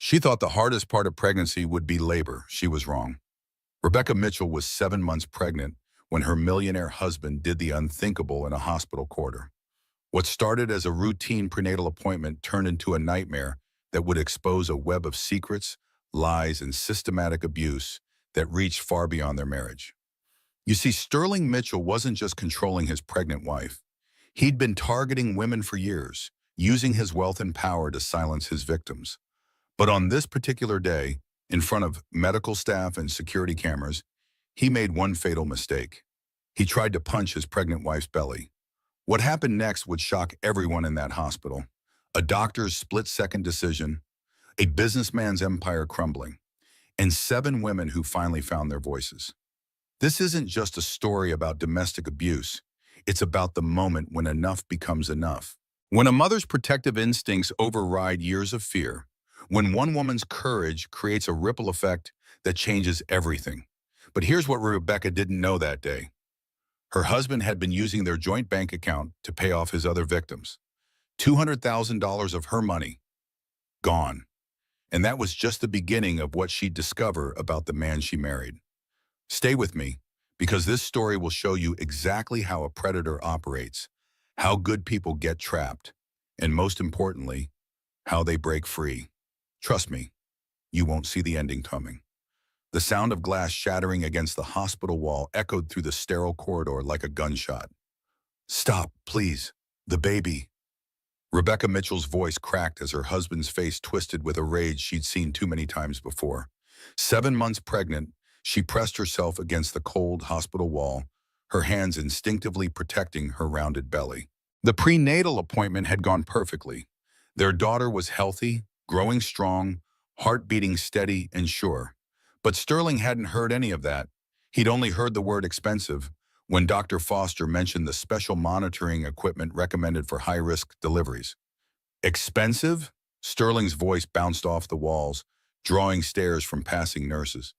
She thought the hardest part of pregnancy would be labor. She was wrong. Rebecca Mitchell was 7 months pregnant when her millionaire husband did the unthinkable in a hospital corridor. What started as a routine prenatal appointment turned into a nightmare that would expose a web of secrets, lies, and systematic abuse that reached far beyond their marriage. You see, Sterling Mitchell wasn't just controlling his pregnant wife. He'd been targeting women for years, using his wealth and power to silence his victims. But on this particular day, in front of medical staff and security cameras, he made one fatal mistake. He tried to punch his pregnant wife's belly. What happened next would shock everyone in that hospital. A doctor's split-second decision, a businessman's empire crumbling, and 7 women who finally found their voices. This isn't just a story about domestic abuse. It's about the moment when enough becomes enough. When a mother's protective instincts override years of fear, when one woman's courage creates a ripple effect that changes everything. But here's what Rebecca didn't know that day. Her husband had been using their joint bank account to pay off his other victims. $200,000 of her money, gone. And that was just the beginning of what she'd discover about the man she married. Stay with me, because this story will show you exactly how a predator operates, how good people get trapped, and most importantly, how they break free. Trust me, you won't see the ending coming. The sound of glass shattering against the hospital wall echoed through the sterile corridor like a gunshot. "Stop, please. The baby." Rebecca Mitchell's voice cracked as her husband's face twisted with a rage she'd seen too many times before. 7 months pregnant, she pressed herself against the cold hospital wall, her hands instinctively protecting her rounded belly. The prenatal appointment had gone perfectly. Their daughter was healthy, growing strong, heart beating steady and sure. But Sterling hadn't heard any of that. He'd only heard the word expensive when Dr. Foster mentioned the special monitoring equipment recommended for high-risk deliveries. Expensive? Sterling's voice bounced off the walls, drawing stares from passing nurses.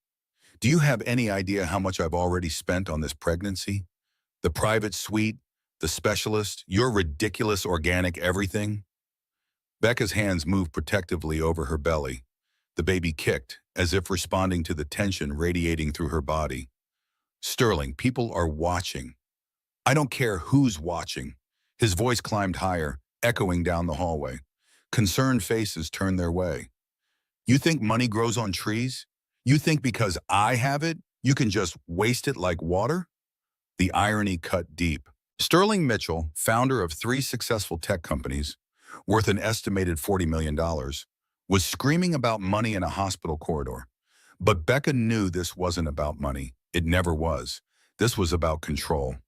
"Do you have any idea how much I've already spent on this pregnancy? The private suite, the specialist, your ridiculous organic everything?" Becca's hands moved protectively over her belly. The baby kicked, as if responding to the tension radiating through her body. "Sterling, people are watching. I don't care who's watching." His voice climbed higher, echoing down the hallway. Concerned faces turned their way. "You think money grows on trees? You think because I have it, you can just waste it like water?" The irony cut deep. Sterling Mitchell, founder of 3 successful tech companies, worth an estimated $40 million, was screaming about money in a hospital corridor. But Becca knew this wasn't about money. It never was. This was about control.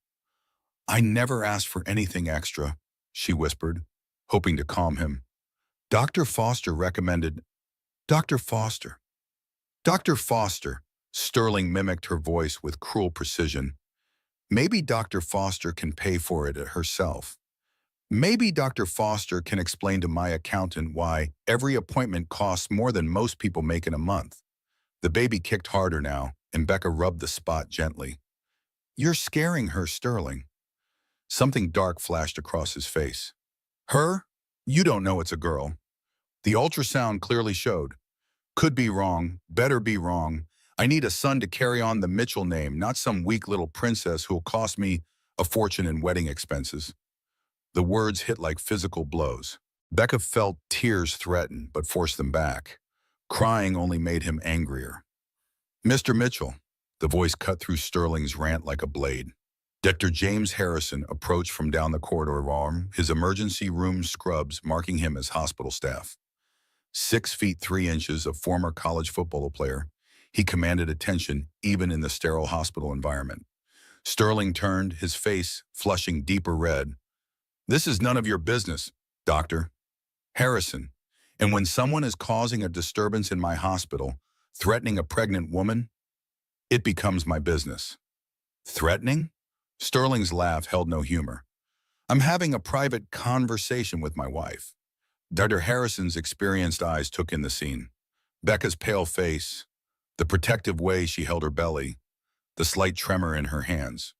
"I never asked for anything extra," she whispered, hoping to calm him. "Dr. Foster recommended—" "Dr. Foster. Dr. Foster," Sterling mimicked her voice with cruel precision. "Maybe Dr. Foster can pay for it herself. Maybe Dr. Foster can explain to my accountant why every appointment costs more than most people make in a month." The baby kicked harder now, and Becca rubbed the spot gently. "You're scaring her, Sterling." Something dark flashed across his face. "Her? You don't know it's a girl. The ultrasound clearly showed. Could be wrong, better be wrong. I need a son to carry on the Mitchell name, not some weak little princess who'll cost me a fortune in wedding expenses." The words hit like physical blows. Becca felt tears threaten, but forced them back. Crying only made him angrier. "Mr. Mitchell," the voice cut through Sterling's rant like a blade. Dr. James Harrison approached from down the corridor arm, his emergency room scrubs marking him as hospital staff. 6 feet 3 inches, a former college football player, he commanded attention even in the sterile hospital environment. Sterling turned, his face flushing deeper red. "This is none of your business, Doctor Harrison. And when someone is causing a disturbance in my hospital, threatening a pregnant woman, it becomes my business." "Threatening?" Sterling's laugh held no humor. "I'm having a private conversation with my wife." Dr. Harrison's experienced eyes took in the scene. Becca's pale face, the protective way she held her belly, the slight tremor in her hands.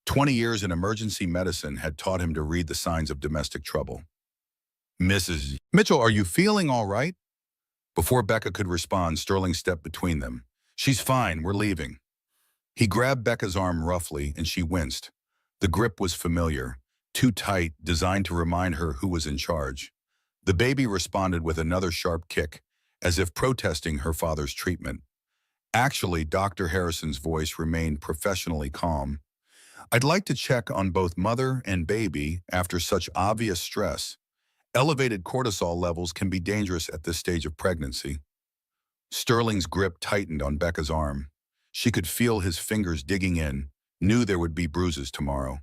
20 years in emergency medicine had taught him to read the signs of domestic trouble. "Mrs. Mitchell, are you feeling all right?" Before Becca could respond, Sterling stepped between them. "She's fine, we're leaving." He grabbed Becca's arm roughly, and she winced. The grip was familiar, too tight, designed to remind her who was in charge. The baby responded with another sharp kick, as if protesting her father's treatment. Actually, Dr. Harrison's voice remained professionally calm. "I'd like to check on both mother and baby after such obvious stress. Elevated cortisol levels can be dangerous at this stage of pregnancy." Sterling's grip tightened on Becca's arm. She could feel his fingers digging in, knew there would be bruises tomorrow.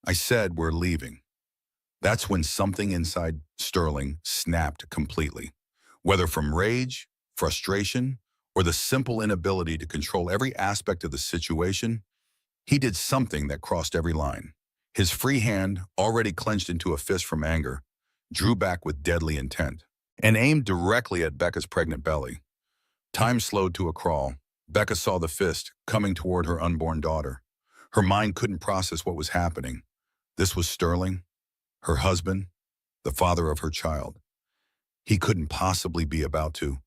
"I said we're leaving." That's when something inside Sterling snapped completely. Whether from rage, frustration, or the simple inability to control every aspect of the situation, he did something that crossed every line. His free hand, already clenched into a fist from anger, drew back with deadly intent and aimed directly at Becca's pregnant belly. Time slowed to a crawl. Becca saw the fist coming toward her unborn daughter. Her mind couldn't process what was happening. This was Sterling, her husband, the father of her child. He couldn't possibly be about to.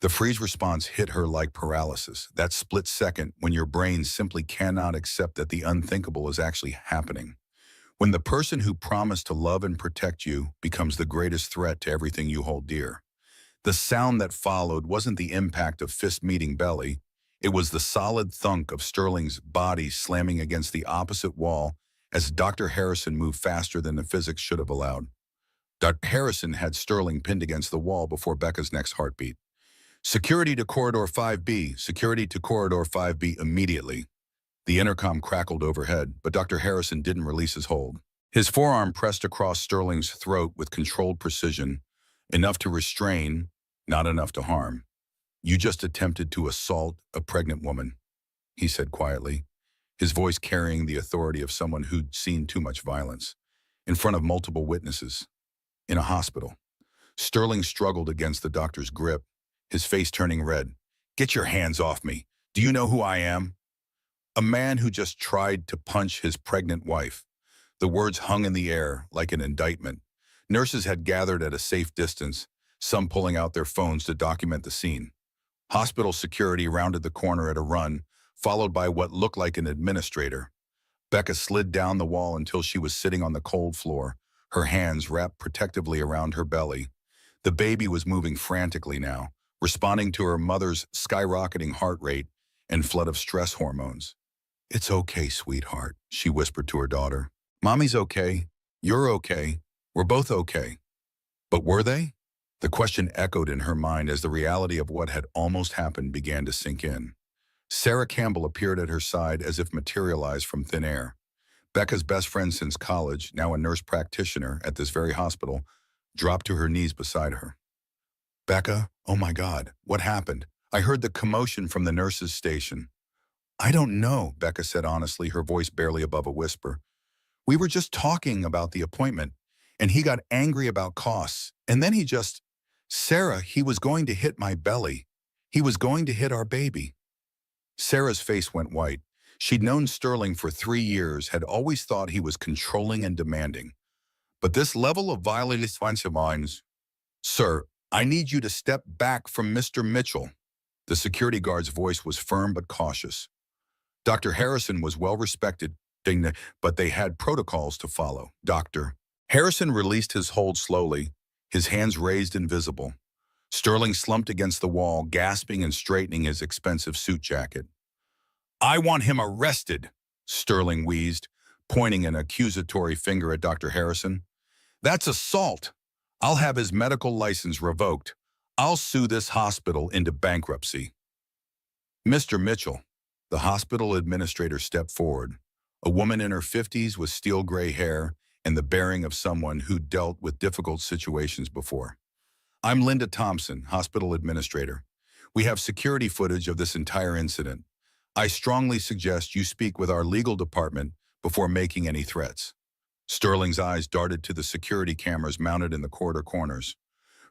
The freeze response hit her like paralysis, that split second when your brain simply cannot accept that the unthinkable is actually happening. When the person who promised to love and protect you becomes the greatest threat to everything you hold dear. The sound that followed wasn't the impact of fist meeting belly. It was the solid thunk of Sterling's body slamming against the opposite wall as Dr. Harrison moved faster than the physics should have allowed. Dr. Harrison had Sterling pinned against the wall before Becca's next heartbeat. "Security to Corridor 5B, security to Corridor 5B immediately." The intercom crackled overhead, but Dr. Harrison didn't release his hold. His forearm pressed across Sterling's throat with controlled precision, enough to restrain, not enough to harm. "You just attempted to assault a pregnant woman," he said quietly, his voice carrying the authority of someone who'd seen too much violence, in front of multiple witnesses, in a hospital. Sterling struggled against the doctor's grip, his face turning red. "Get your hands off me. Do you know who I am?" A man who just tried to punch his pregnant wife. The words hung in the air like an indictment. Nurses had gathered at a safe distance, some pulling out their phones to document the scene. Hospital security rounded the corner at a run, followed by what looked like an administrator. Becca slid down the wall until she was sitting on the cold floor, her hands wrapped protectively around her belly. The baby was moving frantically now, responding to her mother's skyrocketing heart rate and flood of stress hormones. "It's okay, sweetheart," she whispered to her daughter. "Mommy's okay. You're okay. We're both okay." But were they? The question echoed in her mind as the reality of what had almost happened began to sink in. Sarah Campbell appeared at her side as if materialized from thin air. Becca's best friend since college, now a nurse practitioner at this very hospital, dropped to her knees beside her. "Becca, oh my God, what happened? I heard the commotion from the nurses' station." "I don't know," Becca said honestly, her voice barely above a whisper. "We were just talking about the appointment, and he got angry about costs, and then he just... Sarah, he was going to hit my belly. He was going to hit our baby." Sarah's face went white. She'd known Sterling for 3 years, had always thought he was controlling and demanding. But this level of violence... "Sir, I need you to step back from Mr. Mitchell." The security guard's voice was firm but cautious. Dr. Harrison was well respected, but they had protocols to follow. "Doctor." Harrison released his hold slowly, his hands raised and visible. Sterling slumped against the wall, gasping and straightening his expensive suit jacket. "I want him arrested," Sterling wheezed, pointing an accusatory finger at Dr. Harrison. "That's assault. I'll have his medical license revoked. I'll sue this hospital into bankruptcy." "Mr. Mitchell." The hospital administrator stepped forward, a woman in her 50s with steel gray hair and the bearing of someone who'd dealt with difficult situations before. "I'm Linda Thompson, hospital administrator. We have security footage of this entire incident. I strongly suggest you speak with our legal department before making any threats." Sterling's eyes darted to the security cameras mounted in the corridor corners.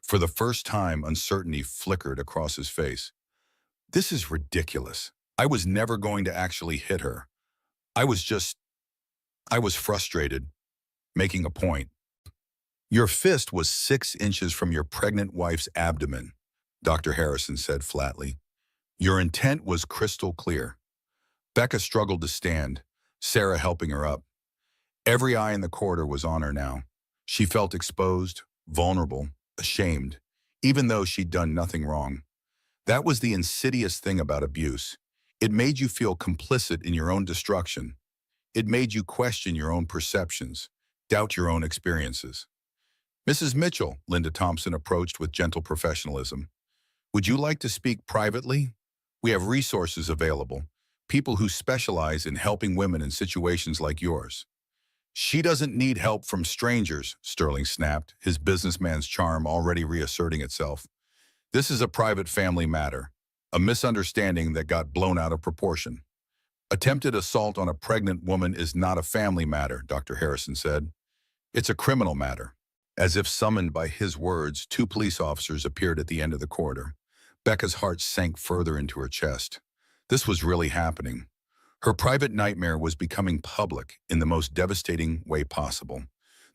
For the first time, uncertainty flickered across his face. "This is ridiculous. I was never going to actually hit her. I was frustrated, making a point." "Your fist was 6 inches from your pregnant wife's abdomen. Dr. Harrison said flatly. Your intent was crystal clear. Becca struggled to stand, Sarah helping her up. Every eye in the corridor was on her now. She felt exposed, vulnerable, ashamed, even though she'd done nothing wrong. That was the insidious thing about abuse. It made you feel complicit in your own destruction. It made you question your own perceptions, doubt your own experiences. Mrs. Mitchell, Linda Thompson approached with gentle professionalism. Would you like to speak privately? We have resources available, people who specialize in helping women in situations like yours. She doesn't need help from strangers, Sterling snapped, his businessman's charm already reasserting itself. This is a private family matter, a misunderstanding that got blown out of proportion. Attempted assault on a pregnant woman is not a family matter, Dr. Harrison said. It's a criminal matter. As if summoned by his words, two police officers appeared at the end of the corridor. Becca's heart sank further into her chest. This was really happening. Her private nightmare was becoming public in the most devastating way possible.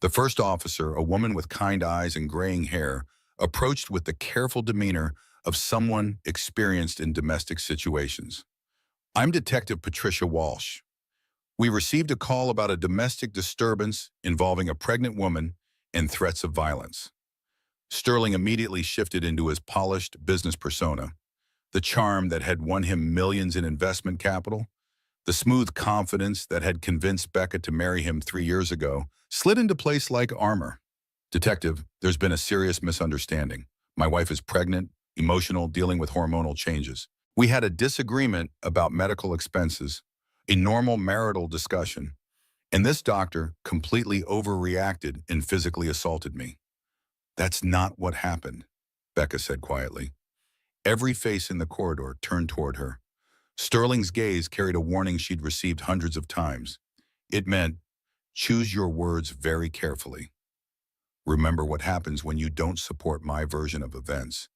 The first officer, a woman with kind eyes and graying hair, approached with the careful demeanor of someone experienced in domestic situations. I'm Detective Patricia Walsh. We received a call about a domestic disturbance involving a pregnant woman and threats of violence. Sterling immediately shifted into his polished business persona, the charm that had won him millions in investment capital, the smooth confidence that had convinced Becca to marry him 3 years ago, slid into place like armor. Detective, there's been a serious misunderstanding. My wife is pregnant, emotional, dealing with hormonal changes. We had a disagreement about medical expenses, a normal marital discussion, and this doctor completely overreacted and physically assaulted me. That's not what happened, Becca said quietly. Every face in the corridor turned toward her. Sterling's gaze carried a warning she'd received hundreds of times. It meant, choose your words very carefully. Remember what happens when you don't support my version of events.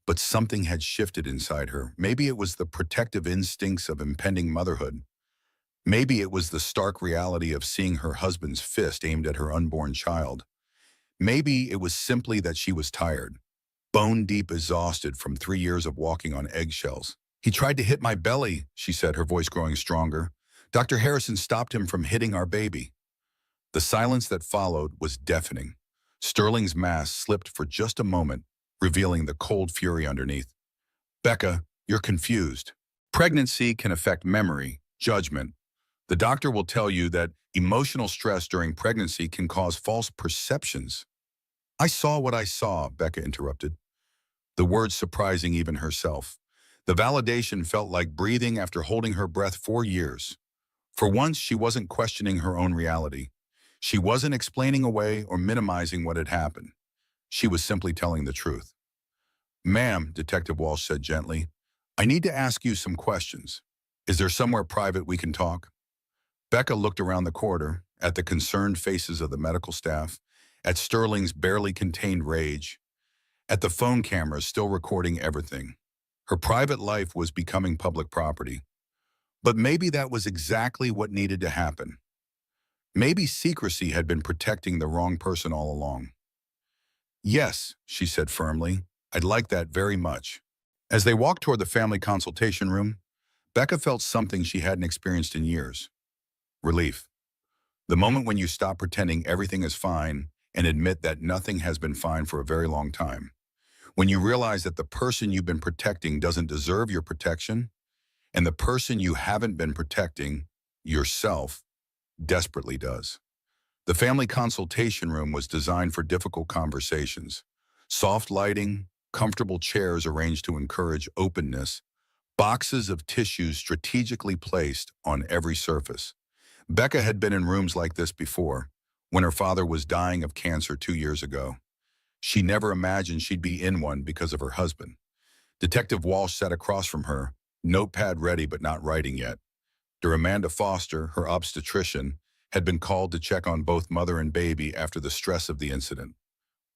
But something had shifted inside her. Maybe it was the protective instincts of impending motherhood. Maybe it was the stark reality of seeing her husband's fist aimed at her unborn child. Maybe it was simply that she was tired, bone-deep exhausted from 3 years of walking on eggshells. He tried to hit my belly, she said, her voice growing stronger. Dr. Harrison stopped him from hitting our baby. The silence that followed was deafening. Sterling's mask slipped for just a moment, revealing the cold fury underneath. Becca, you're confused. Pregnancy can affect memory, judgment. The doctor will tell you that emotional stress during pregnancy can cause false perceptions. I saw what I saw, Becca interrupted, the words surprising even herself. The validation felt like breathing after holding her breath 4 years. For once, she wasn't questioning her own reality. She wasn't explaining away or minimizing what had happened. She was simply telling the truth. Ma'am, Detective Walsh said gently, I need to ask you some questions. Is there somewhere private we can talk? Becca looked around the corridor, at the concerned faces of the medical staff, at Sterling's barely contained rage, at the phone cameras still recording everything. Her private life was becoming public property. But maybe that was exactly what needed to happen. Maybe secrecy had been protecting the wrong person all along. Yes, she said firmly, I'd like that very much. As they walked toward the family consultation room, Becca felt something she hadn't experienced in years. Relief. The moment when you stop pretending everything is fine and admit that nothing has been fine for a very long time. When you realize that the person you've been protecting doesn't deserve your protection, and the person you haven't been protecting, yourself, desperately does. The family consultation room was designed for difficult conversations. Soft lighting, comfortable chairs arranged to encourage openness, boxes of tissues strategically placed on every surface. Becca had been in rooms like this before, when her father was dying of cancer 2 years ago. She never imagined she'd be in one because of her husband. Detective Walsh sat across from her, notepad ready but not writing yet. Dr. Amanda Foster, her obstetrician, had been called to check on both mother and baby after the stress of the incident.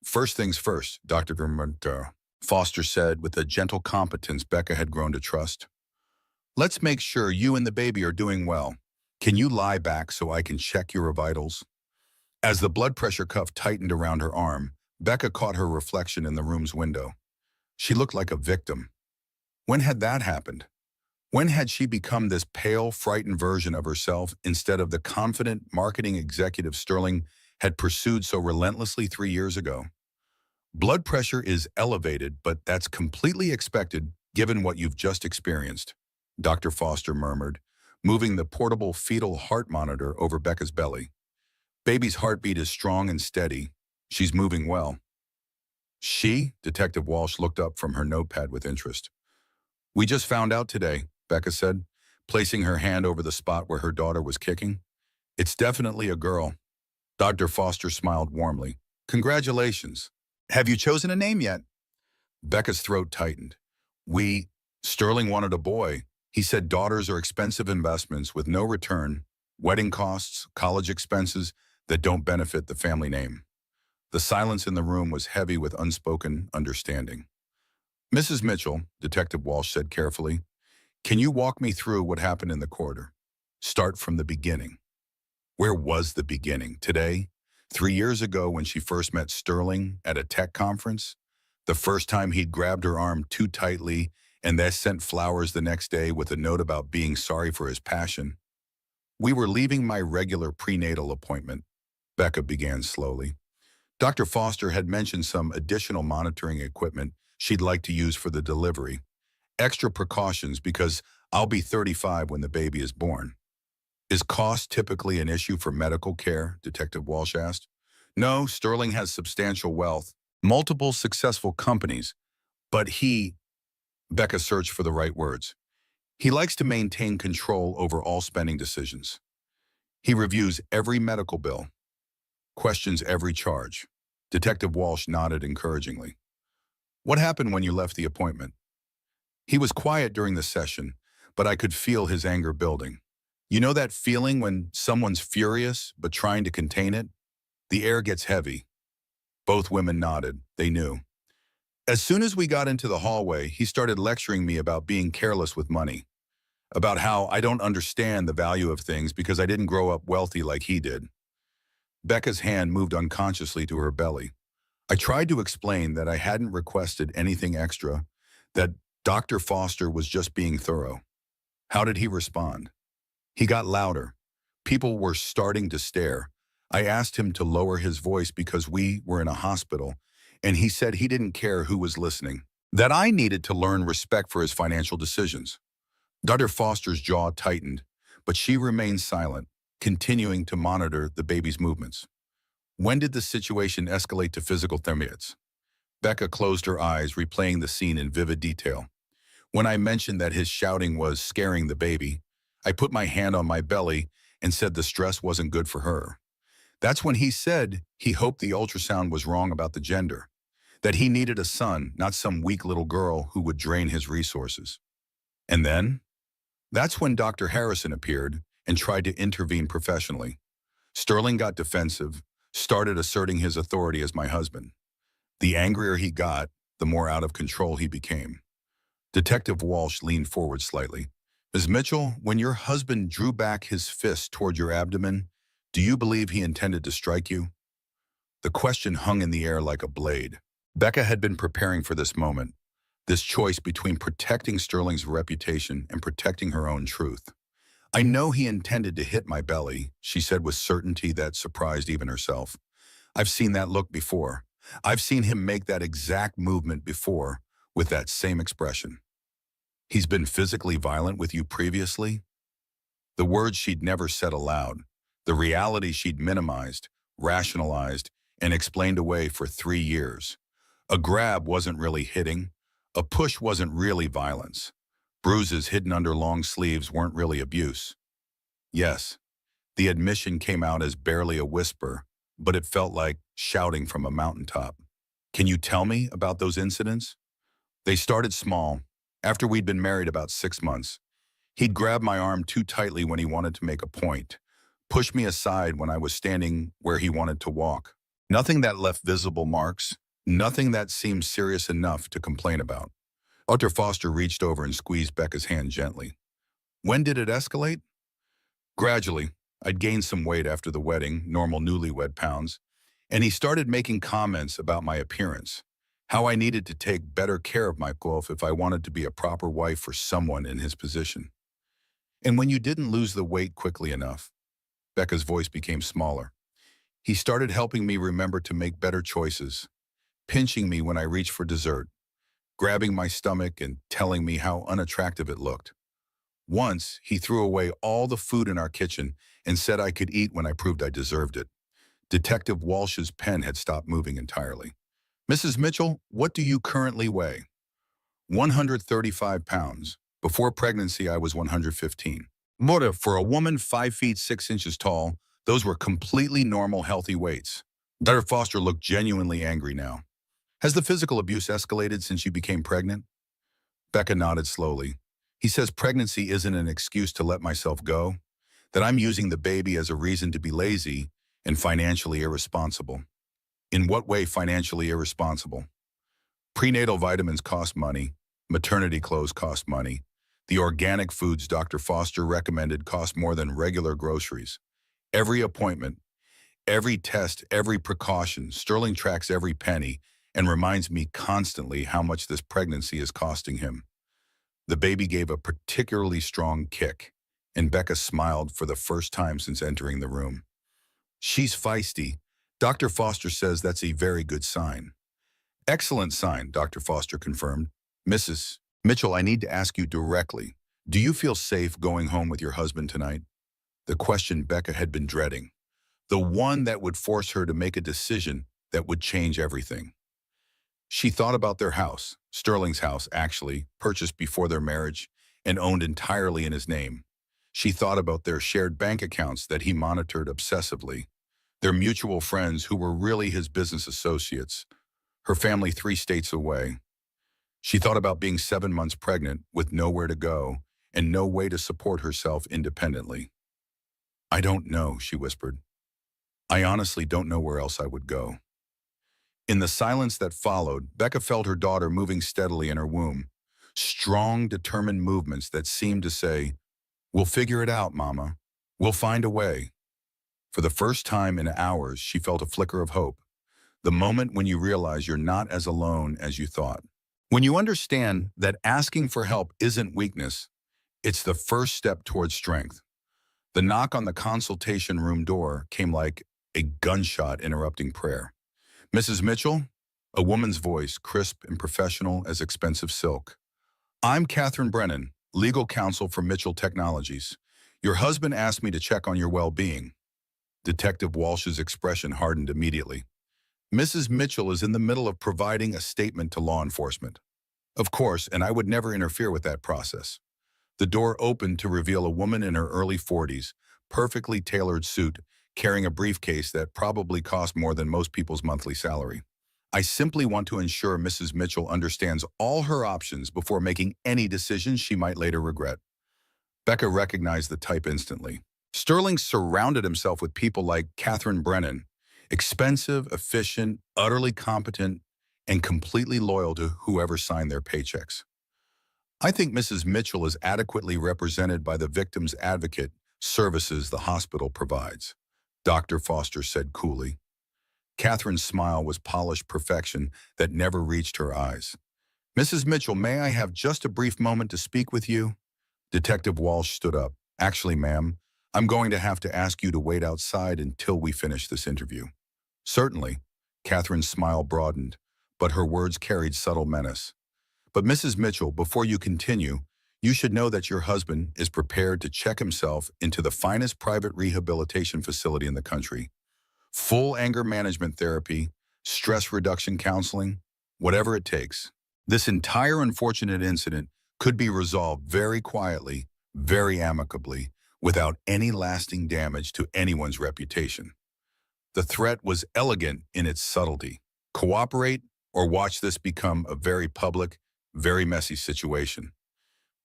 First things first, Dr. Foster said with a gentle competence Becca had grown to trust. Let's make sure you and the baby are doing well. Can you lie back so I can check your vitals? As the blood pressure cuff tightened around her arm, Becca caught her reflection in the room's window. She looked like a victim. When had that happened? When had she become this pale, frightened version of herself instead of the confident marketing executive Sterling had pursued so relentlessly 3 years ago? Blood pressure is elevated, but that's completely expected given what you've just experienced, Dr. Foster murmured, moving the portable fetal heart monitor over Becca's belly. Baby's heartbeat is strong and steady. She's moving well. Detective Walsh looked up from her notepad with interest. We just found out today, Becca said, placing her hand over the spot where her daughter was kicking. It's definitely a girl. Dr. Foster smiled warmly. Congratulations. Have you chosen a name yet? Becca's throat tightened. Sterling wanted a boy. He said daughters are expensive investments with no return, wedding costs, college expenses that don't benefit the family name. The silence in the room was heavy with unspoken understanding. Mrs. Mitchell, Detective Walsh said carefully, can you walk me through what happened in the corridor? Start from the beginning. Where was the beginning? Today? 3 years ago when she first met Sterling at a tech conference? The first time he'd grabbed her arm too tightly and then sent flowers the next day with a note about being sorry for his passion? We were leaving my regular prenatal appointment, Becca began slowly. Dr. Foster had mentioned some additional monitoring equipment she'd like to use for the delivery. Extra precautions because I'll be 35 when the baby is born. Is cost typically an issue for medical care? Detective Walsh asked. No, Sterling has substantial wealth, multiple successful companies, but Becca searched for the right words. He likes to maintain control over all spending decisions. He reviews every medical bill, questions every charge. Detective Walsh nodded encouragingly. What happened when you left the appointment? He was quiet during the session, but I could feel his anger building. You know that feeling when someone's furious but trying to contain it? The air gets heavy. Both women nodded. They knew. As soon as we got into the hallway, he started lecturing me about being careless with money, about how I don't understand the value of things because I didn't grow up wealthy like he did. Becca's hand moved unconsciously to her belly. I tried to explain that I hadn't requested anything extra, that Dr. Foster was just being thorough. How did he respond? He got louder. People were starting to stare. I asked him to lower his voice because we were in a hospital, and he said he didn't care who was listening, that I needed to learn respect for his financial decisions. Dr. Foster's jaw tightened, but she remained silent, continuing to monitor the baby's movements. When did the situation escalate to physical threats? Becca closed her eyes, replaying the scene in vivid detail. When I mentioned that his shouting was scaring the baby, I put my hand on my belly and said the stress wasn't good for her. That's when he said he hoped the ultrasound was wrong about the gender, that he needed a son, not some weak little girl who would drain his resources. And then? That's when Dr. Harrison appeared and tried to intervene professionally. Sterling got defensive, started asserting his authority as my husband. The angrier he got, the more out of control he became. Detective Walsh leaned forward slightly. Ms. Mitchell, when your husband drew back his fist toward your abdomen, do you believe he intended to strike you? The question hung in the air like a blade. Becca had been preparing for this moment, this choice between protecting Sterling's reputation and protecting her own truth. I know he intended to hit my belly, she said with certainty that surprised even herself. I've seen that look before. I've seen him make that exact movement before with that same expression. He's been physically violent with you previously? The words she'd never said aloud, the reality she'd minimized, rationalized, and explained away for 3 years. A grab wasn't really hitting. A push wasn't really violence. Bruises hidden under long sleeves weren't really abuse. Yes, the admission came out as barely a whisper, but it felt like shouting from a mountaintop. Can you tell me about those incidents? They started small. After we'd been married about 6 months, he'd grab my arm too tightly when he wanted to make a point, push me aside when I was standing where he wanted to walk. Nothing that left visible marks, nothing that seemed serious enough to complain about. Dr. Foster reached over and squeezed Becca's hand gently. When did it escalate? Gradually. I'd gained some weight after the wedding, normal newlywed pounds, and he started making comments about my appearance. how I needed to take better care of myself if I wanted to be a proper wife for someone in his position. And when you didn't lose the weight quickly enough, Becca's voice became smaller. He started helping me remember to make better choices, pinching me when I reached for dessert, grabbing my stomach and telling me how unattractive it looked. Once, he threw away all the food in our kitchen and said I could eat when I proved I deserved it. Detective Walsh's pen had stopped moving entirely. Mrs. Mitchell, what do you currently weigh? 135 pounds. Before pregnancy, I was 115. Mora, for a woman 5 feet 6 inches tall, those were completely normal, healthy weights. Dr. Foster looked genuinely angry now. Has the physical abuse escalated since you became pregnant? Becca nodded slowly. He says pregnancy isn't an excuse to let myself go, that I'm using the baby as a reason to be lazy and financially irresponsible. In what way financially irresponsible? Prenatal vitamins cost money. Maternity clothes cost money. The organic foods Dr. Foster recommended cost more than regular groceries. Every appointment, every test, every precaution, Sterling tracks every penny and reminds me constantly how much this pregnancy is costing him. The baby gave a particularly strong kick, and Becca smiled for the first time since entering the room. She's feisty. Dr. Foster says that's a very good sign. Excellent sign, Dr. Foster confirmed. Mrs. Mitchell, I need to ask you directly. Do you feel safe going home with your husband tonight? The question Becca had been dreading. The one that would force her to make a decision that would change everything. She thought about their house, Sterling's house actually, purchased before their marriage and owned entirely in his name. She thought about their shared bank accounts that he monitored obsessively, their mutual friends who were really his business associates, her family 3 states away. She thought about being 7 months pregnant with nowhere to go and no way to support herself independently. I don't know, she whispered. I honestly don't know where else I would go. In the silence that followed, Becca felt her daughter moving steadily in her womb. Strong, determined movements that seemed to say, "We'll figure it out, Mama. We'll find a way." For the first time in hours, she felt a flicker of hope. The moment when you realize you're not as alone as you thought. When you understand that asking for help isn't weakness, it's the first step towards strength. The knock on the consultation room door came like a gunshot interrupting prayer. Mrs. Mitchell, a woman's voice, crisp and professional as expensive silk. I'm Catherine Brennan, legal counsel for Mitchell Technologies. Your husband asked me to check on your well-being. Detective Walsh's expression hardened immediately. Mrs. Mitchell is in the middle of providing a statement to law enforcement. Of course, and I would never interfere with that process. The door opened to reveal a woman in her early 40s, perfectly tailored suit, carrying a briefcase that probably cost more than most people's monthly salary. I simply want to ensure Mrs. Mitchell understands all her options before making any decisions she might later regret. Becca recognized the type instantly. Sterling surrounded himself with people like Catherine Brennan, expensive, efficient, utterly competent, and completely loyal to whoever signed their paychecks. I think Mrs. Mitchell is adequately represented by the victim's advocate services the hospital provides, Dr. Foster said coolly. Catherine's smile was polished perfection that never reached her eyes. Mrs. Mitchell, may I have just a brief moment to speak with you? Detective Walsh stood up. Actually, ma'am, I'm going to have to ask you to wait outside until we finish this interview. Certainly. Catherine's smile broadened, but her words carried subtle menace. But Mrs. Mitchell, before you continue, you should know that your husband is prepared to check himself into the finest private rehabilitation facility in the country. Full anger management therapy, stress reduction counseling, whatever it takes. This entire unfortunate incident could be resolved very quietly, very amicably, without any lasting damage to anyone's reputation. The threat was elegant in its subtlety. Cooperate or watch this become a very public, very messy situation.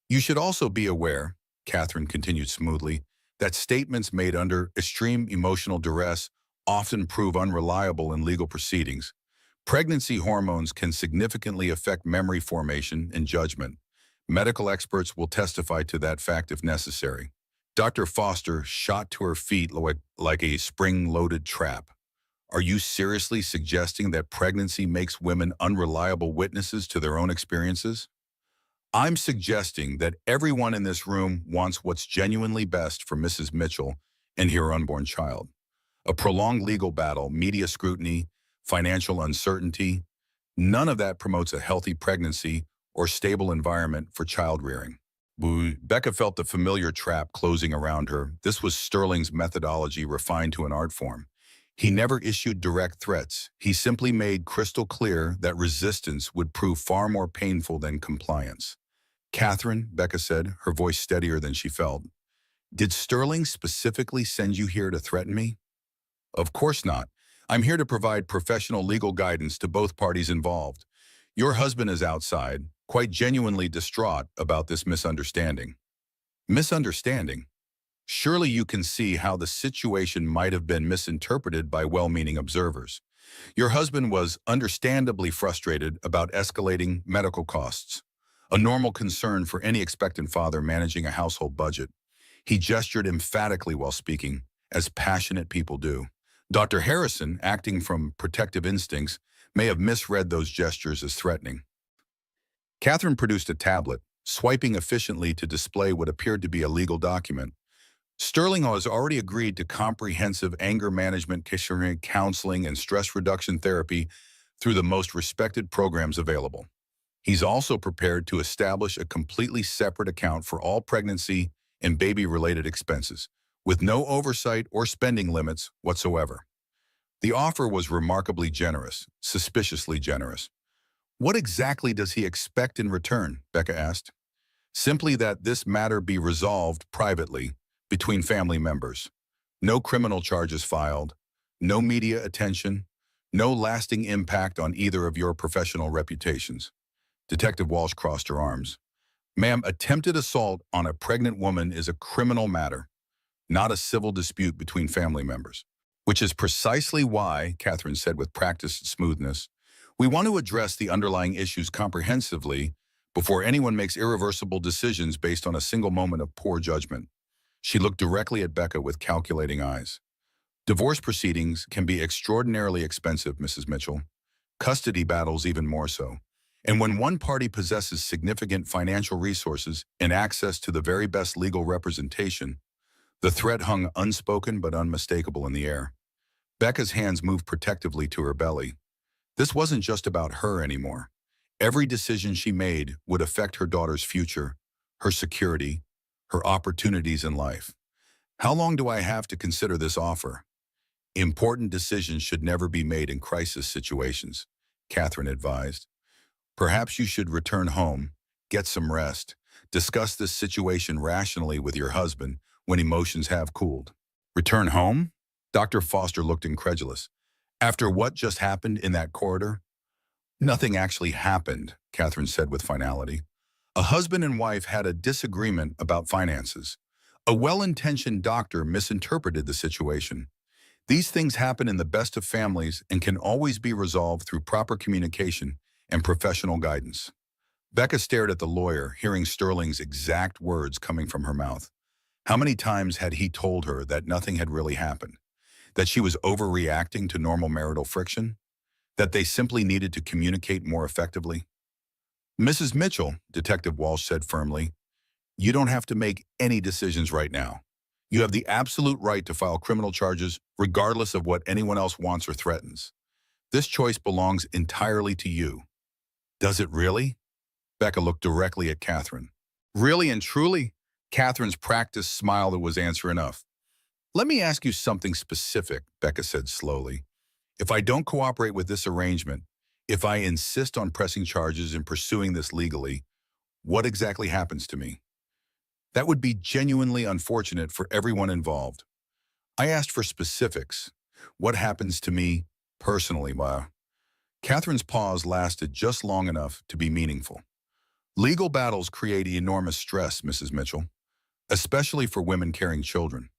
You should also be aware, Catherine continued smoothly, that statements made under extreme emotional duress often prove unreliable in legal proceedings. Pregnancy hormones can significantly affect memory formation and judgment. Medical experts will testify to that fact if necessary. Dr. Foster shot to her feet like a spring-loaded trap. Are you seriously suggesting that pregnancy makes women unreliable witnesses to their own experiences? I'm suggesting that everyone in this room wants what's genuinely best for Mrs. Mitchell and her unborn child. A prolonged legal battle, media scrutiny, financial uncertainty, none of that promotes a healthy pregnancy or stable environment for child rearing. Becca felt the familiar trap closing around her. This was Sterling's methodology refined to an art form. He never issued direct threats. He simply made crystal clear that resistance would prove far more painful than compliance. Catherine, Becca said, her voice steadier than she felt, did Sterling specifically send you here to threaten me? Of course not. I'm here to provide professional legal guidance to both parties involved. Your husband is outside, quite genuinely distraught about this misunderstanding. Misunderstanding? Surely you can see how the situation might have been misinterpreted by well-meaning observers. Your husband was understandably frustrated about escalating medical costs, a normal concern for any expectant father managing a household budget. He gestured emphatically while speaking, as passionate people do. Dr. Harrison, acting from protective instincts, may have misread those gestures as threatening. Catherine produced a tablet, swiping efficiently to display what appeared to be a legal document. Sterling has already agreed to comprehensive anger management, counseling, and stress reduction therapy through the most respected programs available. He's also prepared to establish a completely separate account for all pregnancy and baby-related expenses, with no oversight or spending limits whatsoever. The offer was remarkably generous, suspiciously generous. What exactly does he expect in return? Becca asked. Simply that this matter be resolved privately between family members. No criminal charges filed, no media attention, no lasting impact on either of your professional reputations. Detective Walsh crossed her arms. Ma'am, attempted assault on a pregnant woman is a criminal matter, not a civil dispute between family members. Which is precisely why, Catherine said with practiced smoothness, we want to address the underlying issues comprehensively before anyone makes irreversible decisions based on a single moment of poor judgment. She looked directly at Becca with calculating eyes. Divorce proceedings can be extraordinarily expensive, Mrs. Mitchell. Custody battles even more so. And when one party possesses significant financial resources and access to the very best legal representation, the threat hung unspoken but unmistakable in the air. Becca's hands moved protectively to her belly. This wasn't just about her anymore. Every decision she made would affect her daughter's future, her security, her opportunities in life. How long do I have to consider this offer? Important decisions should never be made in crisis situations, Catherine advised. Perhaps you should return home, get some rest, discuss this situation rationally with your husband when emotions have cooled. Return home? Dr. Foster looked incredulous. After what just happened in that corridor? Nothing actually happened, Catherine said with finality. A husband and wife had a disagreement about finances. A well-intentioned doctor misinterpreted the situation. These things happen in the best of families and can always be resolved through proper communication and professional guidance. Becca stared at the lawyer, hearing Sterling's exact words coming from her mouth. How many times had he told her that nothing had really happened? That she was overreacting to normal marital friction? That they simply needed to communicate more effectively? Mrs. Mitchell, Detective Walsh said firmly, you don't have to make any decisions right now. You have the absolute right to file criminal charges regardless of what anyone else wants or threatens. This choice belongs entirely to you. Does it really? Becca looked directly at Catherine. Really and truly? Catherine's practiced smile was answer enough. Let me ask you something specific, Becca said slowly. If I don't cooperate with this arrangement, if I insist on pressing charges and pursuing this legally, what exactly happens to me? That would be genuinely unfortunate for everyone involved. I asked for specifics. What happens to me personally, Ma? Catherine's pause lasted just long enough to be meaningful. Legal battles create enormous stress, Mrs. Mitchell, especially for women carrying children.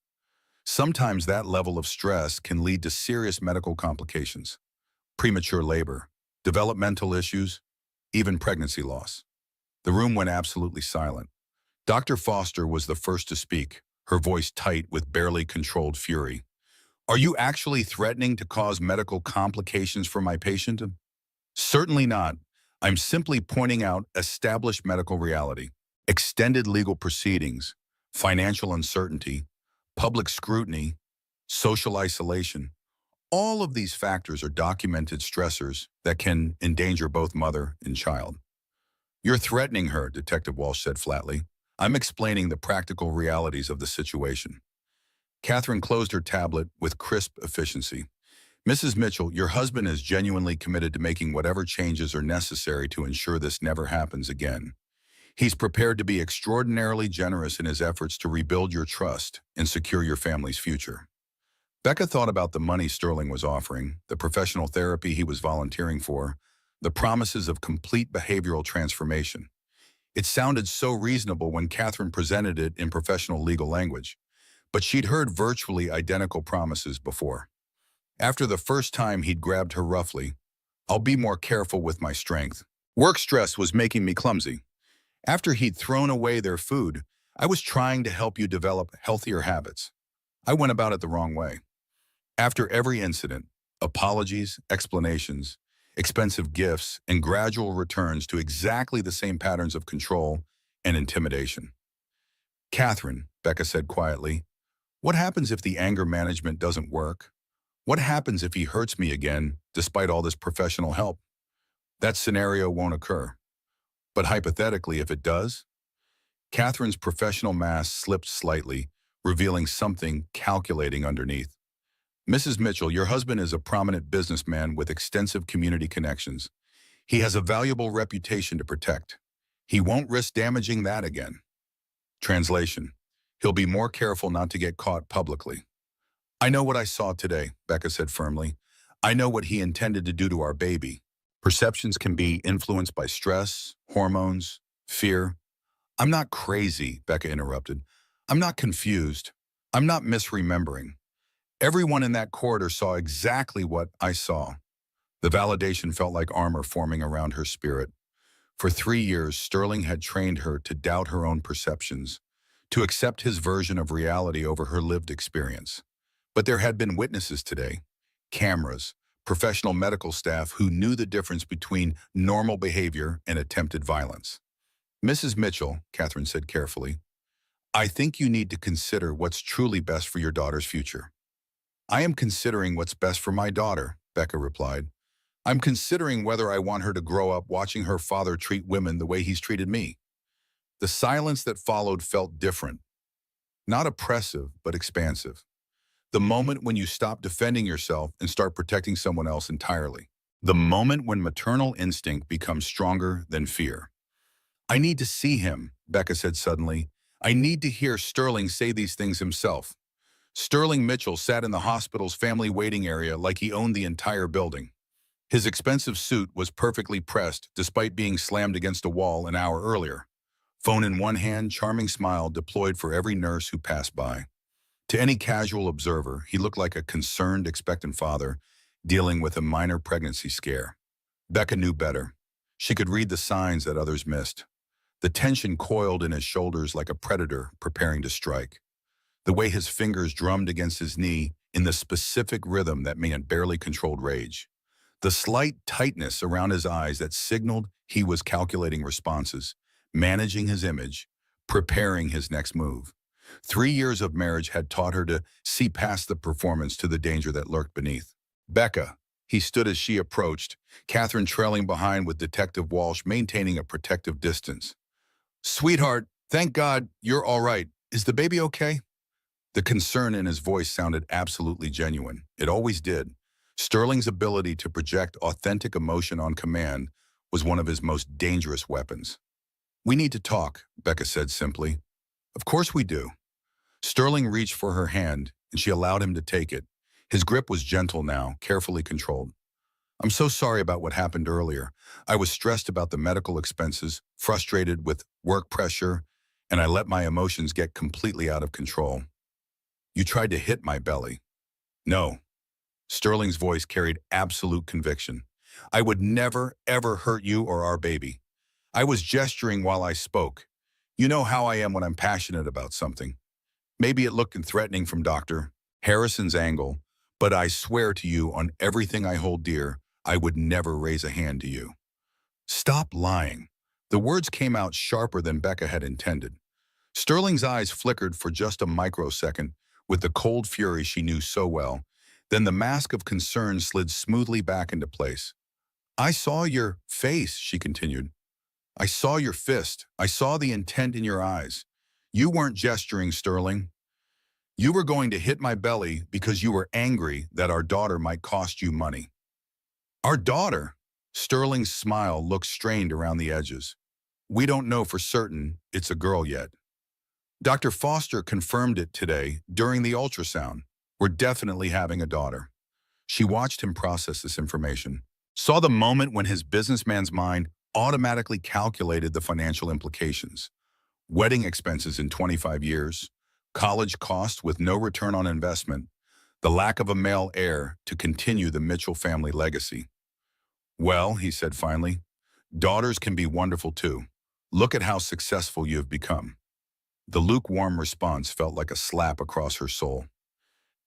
Sometimes that level of stress can lead to serious medical complications, premature labor, developmental issues, even pregnancy loss. The room went absolutely silent. Dr. Foster was the first to speak, her voice tight with barely controlled fury. Are you actually threatening to cause medical complications for my patient? Certainly not. I'm simply pointing out established medical reality, extended legal proceedings, financial uncertainty, public scrutiny, social isolation. All of these factors are documented stressors that can endanger both mother and child. You're threatening her, Detective Walsh said flatly. I'm explaining the practical realities of the situation. Catherine closed her tablet with crisp efficiency. Mrs. Mitchell, your husband is genuinely committed to making whatever changes are necessary to ensure this never happens again. He's prepared to be extraordinarily generous in his efforts to rebuild your trust and secure your family's future. Becca thought about the money Sterling was offering, the professional therapy he was volunteering for, the promises of complete behavioral transformation. It sounded so reasonable when Catherine presented it in professional legal language, but she'd heard virtually identical promises before. After the first time he'd grabbed her roughly, I'll be more careful with my strength. Work stress was making me clumsy. After he'd thrown away their food, I was trying to help you develop healthier habits. I went about it the wrong way. After every incident, apologies, explanations, expensive gifts, and gradual returns to exactly the same patterns of control and intimidation. Catherine, Becca said quietly, what happens if the anger management doesn't work? What happens if he hurts me again, despite all this professional help? That scenario won't occur. But hypothetically, if it does? Catherine's professional mask slipped slightly, revealing something calculating underneath. Mrs. Mitchell, your husband is a prominent businessman with extensive community connections. He has a valuable reputation to protect. He won't risk damaging that again. Translation: he'll be more careful not to get caught publicly. I know what I saw today, Becca said firmly. I know what he intended to do to our baby. Perceptions can be influenced by stress, hormones, fear. I'm not crazy, Becca interrupted. I'm not confused. I'm not misremembering. Everyone in that corridor saw exactly what I saw. The validation felt like armor forming around her spirit. For 3 years, Sterling had trained her to doubt her own perceptions, to accept his version of reality over her lived experience. But there had been witnesses today, cameras, professional medical staff who knew the difference between normal behavior and attempted violence. Mrs. Mitchell, Catherine said carefully, I think you need to consider what's truly best for your daughter's future. I am considering what's best for my daughter, Becca replied. I'm considering whether I want her to grow up watching her father treat women the way he's treated me. The silence that followed felt different. Not oppressive, but expansive. The moment when you stop defending yourself and start protecting someone else entirely. The moment when maternal instinct becomes stronger than fear. I need to see him, Becca said suddenly. I need to hear Sterling say these things himself. Sterling Mitchell sat in the hospital's family waiting area like he owned the entire building. His expensive suit was perfectly pressed despite being slammed against a wall an hour earlier. Phone in one hand, charming smile deployed for every nurse who passed by. To any casual observer, he looked like a concerned, expectant father dealing with a minor pregnancy scare. Becca knew better. She could read the signs that others missed. The tension coiled in his shoulders like a predator preparing to strike. The way his fingers drummed against his knee in the specific rhythm that meant barely controlled rage. The slight tightness around his eyes that signaled he was calculating responses, managing his image, preparing his next move. 3 years of marriage had taught her to see past the performance to the danger that lurked beneath. Becca, he stood as she approached, Catherine trailing behind with Detective Walsh maintaining a protective distance. Sweetheart, thank God you're all right. Is the baby okay? The concern in his voice sounded absolutely genuine. It always did. Sterling's ability to project authentic emotion on command was one of his most dangerous weapons. We need to talk, Becca said simply. Of course we do. Sterling reached for her hand, and she allowed him to take it. His grip was gentle now, carefully controlled. I'm so sorry about what happened earlier. I was stressed about the medical expenses, frustrated with work pressure, and I let my emotions get completely out of control. You tried to hit my belly. No. Sterling's voice carried absolute conviction. I would never, ever hurt you or our baby. I was gesturing while I spoke. You know how I am when I'm passionate about something. Maybe it looked threatening from Dr. Harrison's angle, But I swear to you on everything I hold dear, I would never raise a hand to you. Stop lying. The words came out sharper than Becca had intended. Sterling's eyes flickered for just a microsecond with the cold fury she knew so well. Then the mask of concern slid smoothly back into place. I saw your face, she continued. I saw your fist. I saw the intent in your eyes. You weren't gesturing, Sterling. You were going to hit my belly because you were angry that our daughter might cost you money. Our daughter? Sterling's smile looked strained around the edges. We don't know for certain it's a girl yet. Dr. Foster confirmed it today during the ultrasound. We're definitely having a daughter. She watched him process this information, saw the moment when his businessman's mind automatically calculated the financial implications. Wedding expenses in 25 years, college costs with no return on investment, the lack of a male heir to continue the Mitchell family legacy. Well, he said finally, daughters can be wonderful too. Look at how successful you've become. The lukewarm response felt like a slap across her soul.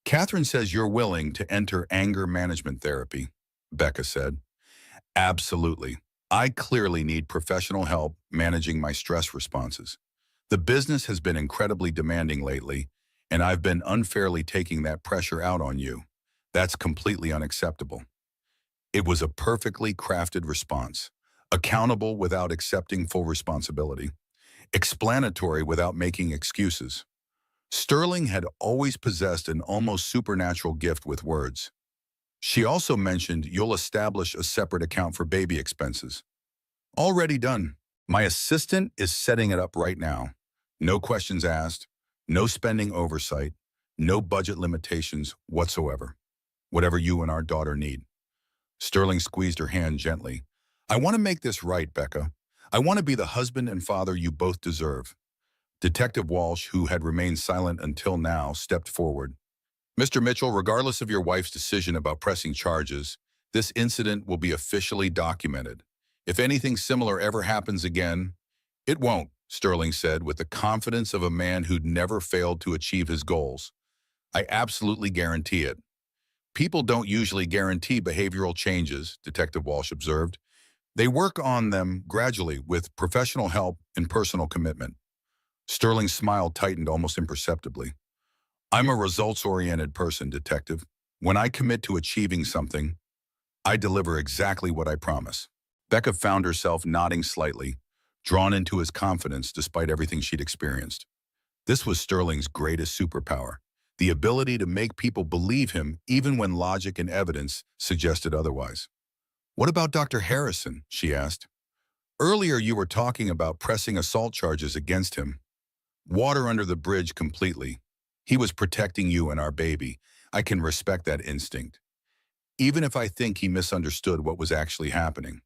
Catherine says you're willing to enter anger management therapy, Becca said. Absolutely. I clearly need professional help managing my stress responses. The business has been incredibly demanding lately, and I've been unfairly taking that pressure out on you. That's completely unacceptable. It was a perfectly crafted response, accountable without accepting full responsibility, explanatory without making excuses. Sterling had always possessed an almost supernatural gift with words. She also mentioned you'll establish a separate account for baby expenses. Already done. My assistant is setting it up right now. No questions asked, no spending oversight, no budget limitations whatsoever. Whatever you and our daughter need. Sterling squeezed her hand gently. I want to make this right, Becca. I want to be the husband and father you both deserve. Detective Walsh, who had remained silent until now, stepped forward. Mr. Mitchell, regardless of your wife's decision about pressing charges, this incident will be officially documented. If anything similar ever happens again, it won't, Sterling said with the confidence of a man who'd never failed to achieve his goals. I absolutely guarantee it. People don't usually guarantee behavioral changes, Detective Walsh observed. They work on them gradually with professional help and personal commitment. Sterling's smile tightened almost imperceptibly. I'm a results-oriented person, Detective. When I commit to achieving something, I deliver exactly what I promise. Becca found herself nodding slightly, drawn into his confidence despite everything she'd experienced. This was Sterling's greatest superpower, the ability to make people believe him even when logic and evidence suggested otherwise. What about Dr. Harrison? She asked. Earlier you were talking about pressing assault charges against him. Water under the bridge completely. He was protecting you and our baby. I can respect that instinct, even if I think he misunderstood what was actually happening.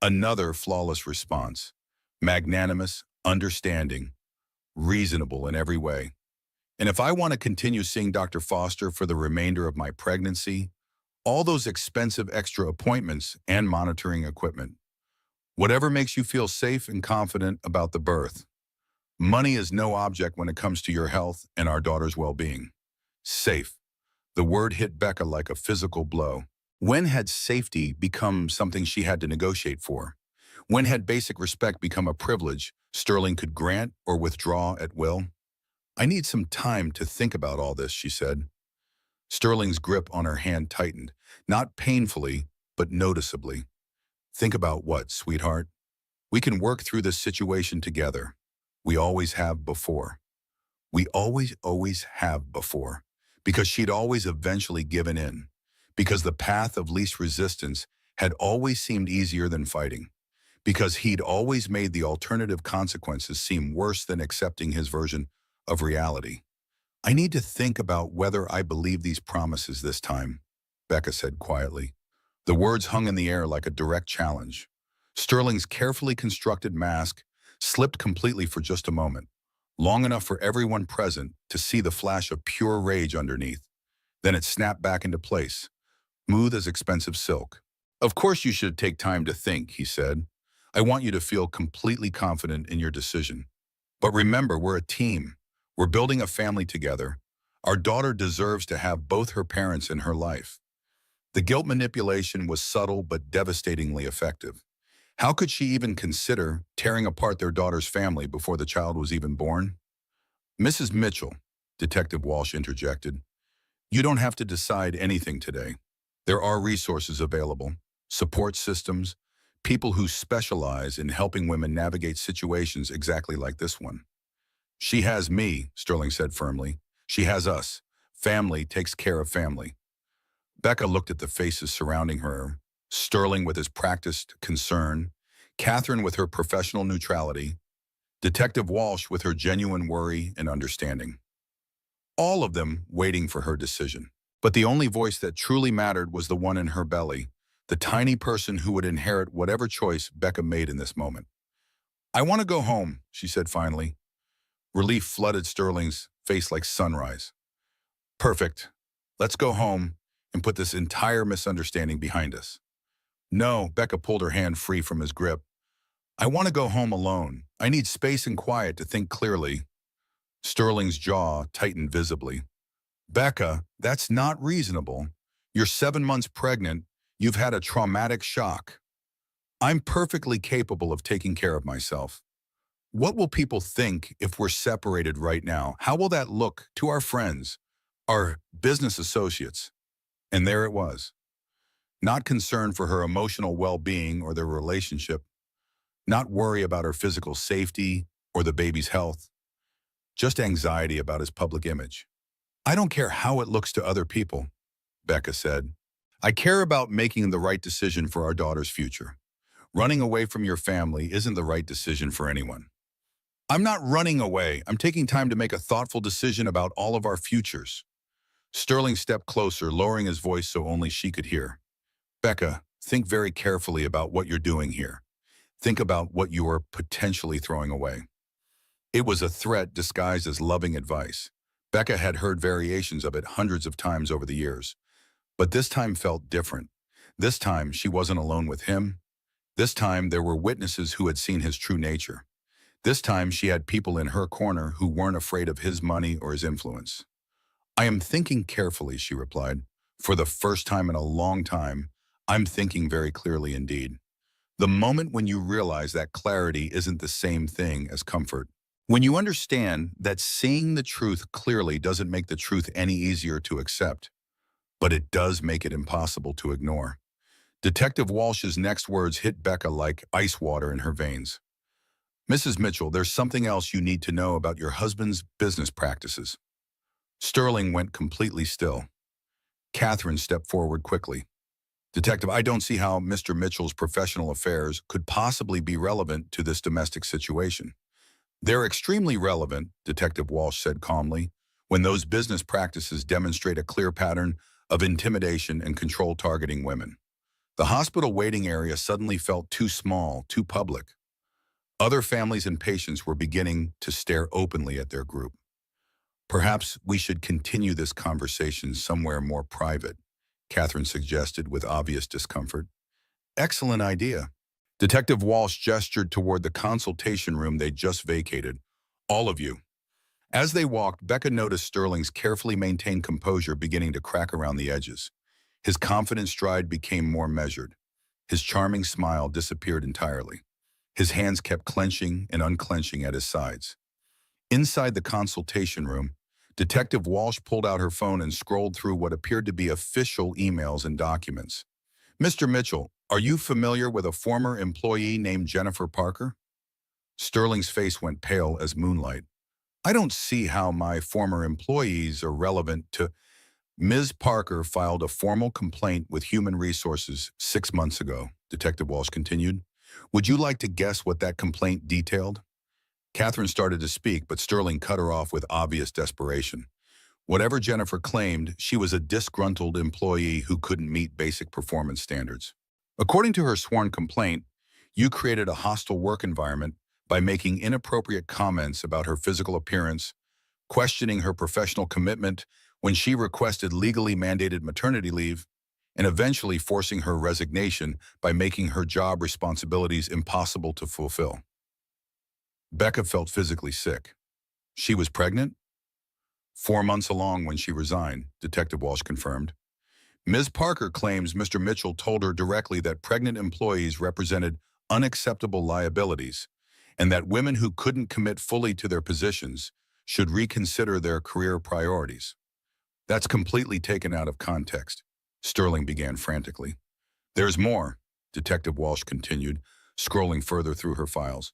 Another flawless response. Magnanimous, understanding, reasonable in every way. And if I want to continue seeing Dr. Foster for the remainder of my pregnancy, all those expensive extra appointments and monitoring equipment, whatever makes you feel safe and confident about the birth. Money is no object when it comes to your health and our daughter's well-being. Safe. The word hit Becca like a physical blow. When had safety become something she had to negotiate for? When had basic respect become a privilege Sterling could grant or withdraw at will? I need some time to think about all this, she said. Sterling's grip on her hand tightened, not painfully, but noticeably. Think about what, sweetheart? We can work through this situation together. We always have before. We always have before. Because she'd always eventually given in. Because the path of least resistance had always seemed easier than fighting. Because he'd always made the alternative consequences seem worse than accepting his version of reality. I need to think about whether I believe these promises this time, Becca said quietly. The words hung in the air like a direct challenge. Sterling's carefully constructed mask slipped completely for just a moment, long enough for everyone present to see the flash of pure rage underneath. Then it snapped back into place, smooth as expensive silk. Of course you should take time to think, he said. I want you to feel completely confident in your decision. But remember, we're a team. We're building a family together. Our daughter deserves to have both her parents in her life. The guilt manipulation was subtle but devastatingly effective. How could she even consider tearing apart their daughter's family before the child was even born? Mrs. Mitchell, Detective Walsh interjected, you don't have to decide anything today. There are resources available, support systems, people who specialize in helping women navigate situations exactly like this one. She has me, Sterling said firmly. She has us. Family takes care of family. Becca looked at the faces surrounding her, Sterling with his practiced concern, Catherine with her professional neutrality, Detective Walsh with her genuine worry and understanding. All of them waiting for her decision. But the only voice that truly mattered was the one in her belly, the tiny person who would inherit whatever choice Becca made in this moment. I want to go home, she said finally. Relief flooded Sterling's face like sunrise. Perfect. Let's go home and put this entire misunderstanding behind us. No, Becca pulled her hand free from his grip. I want to go home alone. I need space and quiet to think clearly. Sterling's jaw tightened visibly. Becca, that's not reasonable. You're 7 months pregnant. You've had a traumatic shock. I'm perfectly capable of taking care of myself. What will people think if we're separated right now? How will that look to our friends, our business associates? And there it was. Not concern for her emotional well-being or their relationship, not worry about her physical safety or the baby's health, just anxiety about his public image. I don't care how it looks to other people, Becca said. I care about making the right decision for our daughter's future. Running away from your family isn't the right decision for anyone. I'm not running away. I'm taking time to make a thoughtful decision about all of our futures. Sterling stepped closer, lowering his voice so only she could hear. Becca, think very carefully about what you're doing here. Think about what you are potentially throwing away. It was a threat disguised as loving advice. Becca had heard variations of it hundreds of times over the years. But this time felt different. This time she wasn't alone with him. This time there were witnesses who had seen his true nature. This time she had people in her corner who weren't afraid of his money or his influence. I am thinking carefully, she replied. For the first time in a long time, I'm thinking very clearly indeed. The moment when you realize that clarity isn't the same thing as comfort. When you understand that seeing the truth clearly doesn't make the truth any easier to accept, but it does make it impossible to ignore. Detective Walsh's next words hit Becca like ice water in her veins. Mrs. Mitchell, there's something else you need to know about your husband's business practices. Sterling went completely still. Catherine stepped forward quickly. Detective, I don't see how Mr. Mitchell's professional affairs could possibly be relevant to this domestic situation. They're extremely relevant, Detective Walsh said calmly, when those business practices demonstrate a clear pattern of intimidation and control targeting women. The hospital waiting area suddenly felt too small, too public. Other families and patients were beginning to stare openly at their group. Perhaps we should continue this conversation somewhere more private, Catherine suggested with obvious discomfort. Excellent idea. Detective Walsh gestured toward the consultation room they'd just vacated. All of you. As they walked, Becca noticed Sterling's carefully maintained composure beginning to crack around the edges. His confident stride became more measured. His charming smile disappeared entirely. His hands kept clenching and unclenching at his sides. Inside the consultation room, Detective Walsh pulled out her phone and scrolled through what appeared to be official emails and documents. Mr. Mitchell, are you familiar with a former employee named Jennifer Parker? Sterling's face went pale as moonlight. I don't see how my former employees are relevant to... Ms. Parker filed a formal complaint with Human Resources 6 months ago, Detective Walsh continued. Would you like to guess what that complaint detailed? Catherine started to speak, but Sterling cut her off with obvious desperation. Whatever Jennifer claimed, she was a disgruntled employee who couldn't meet basic performance standards. According to her sworn complaint, you created a hostile work environment by making inappropriate comments about her physical appearance, questioning her professional commitment when she requested legally mandated maternity leave, and eventually forcing her resignation by making her job responsibilities impossible to fulfill. Becca felt physically sick. She was pregnant? 4 months along when she resigned, Detective Walsh confirmed. Ms. Parker claims Mr. Mitchell told her directly that pregnant employees represented unacceptable liabilities and that women who couldn't commit fully to their positions should reconsider their career priorities. That's completely taken out of context, Sterling began frantically. There's more, Detective Walsh continued, scrolling further through her files.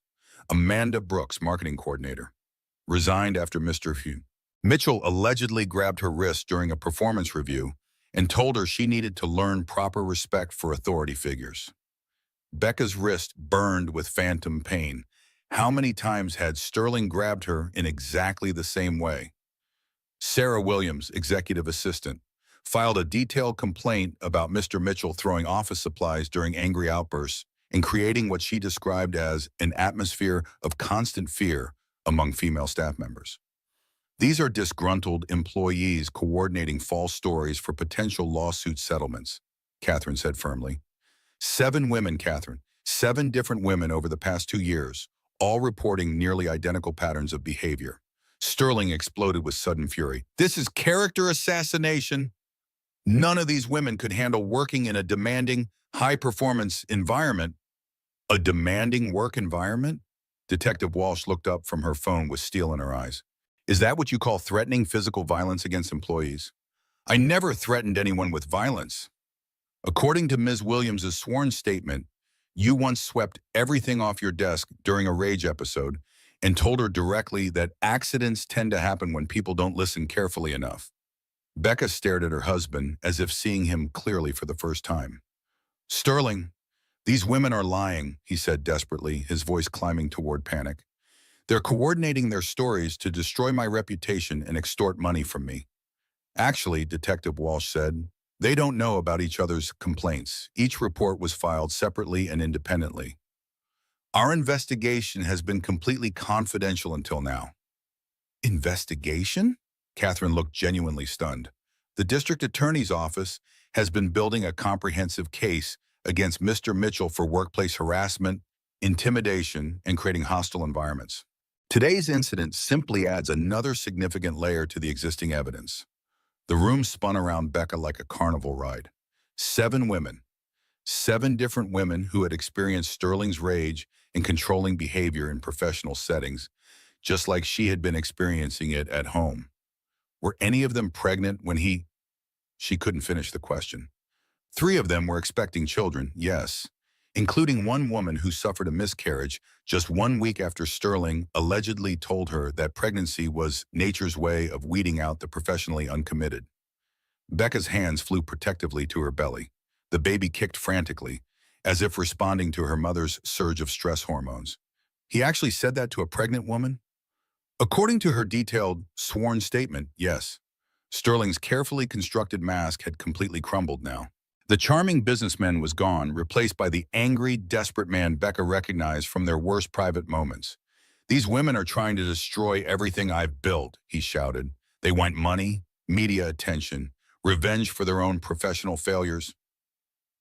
Amanda Brooks, marketing coordinator, resigned after Mr. Mitchell allegedly grabbed her wrist during a performance review and told her she needed to learn proper respect for authority figures. Becca's wrist burned with phantom pain. How many times had Sterling grabbed her in exactly the same way? Sarah Williams, executive assistant, filed a detailed complaint about Mr. Mitchell throwing office supplies during angry outbursts and creating what she described as an atmosphere of constant fear among female staff members. These are disgruntled employees coordinating false stories for potential lawsuit settlements, Catherine said firmly. 7 women, Catherine, 7 different women over the past 2 years, all reporting nearly identical patterns of behavior. Sterling exploded with sudden fury. This is character assassination. None of these women could handle working in a demanding, high-performance environment. A demanding work environment? Detective Walsh looked up from her phone with steel in her eyes. Is that what you call threatening physical violence against employees? I never threatened anyone with violence. According to Ms. Williams' sworn statement, you once swept everything off your desk during a rage episode and told her directly that accidents tend to happen when people don't listen carefully enough. Becca stared at her husband as if seeing him clearly for the first time. Sterling, these women are lying, he said desperately, his voice climbing toward panic. They're coordinating their stories to destroy my reputation and extort money from me. Actually, Detective Walsh said, they don't know about each other's complaints. Each report was filed separately and independently. Our investigation has been completely confidential until now. Investigation? Catherine looked genuinely stunned. The district attorney's office has been building a comprehensive case against Mr. Mitchell for workplace harassment, intimidation, and creating hostile environments. Today's incident simply adds another significant layer to the existing evidence. The room spun around Becca like a carnival ride. 7 women, 7 different women who had experienced Sterling's rage and controlling behavior in professional settings, just like she had been experiencing it at home. Were any of them pregnant when She couldn't finish the question. 3 of them were expecting children, yes, including one woman who suffered a miscarriage just 1 week after Sterling allegedly told her that pregnancy was nature's way of weeding out the professionally uncommitted. Becca's hands flew protectively to her belly. The baby kicked frantically, as if responding to her mother's surge of stress hormones. He actually said that to a pregnant woman? According to her detailed, sworn statement, yes. Sterling's carefully constructed mask had completely crumbled now. The charming businessman was gone, replaced by the angry, desperate man Becca recognized from their worst private moments. These women are trying to destroy everything I've built, he shouted. They want money, media attention, revenge for their own professional failures.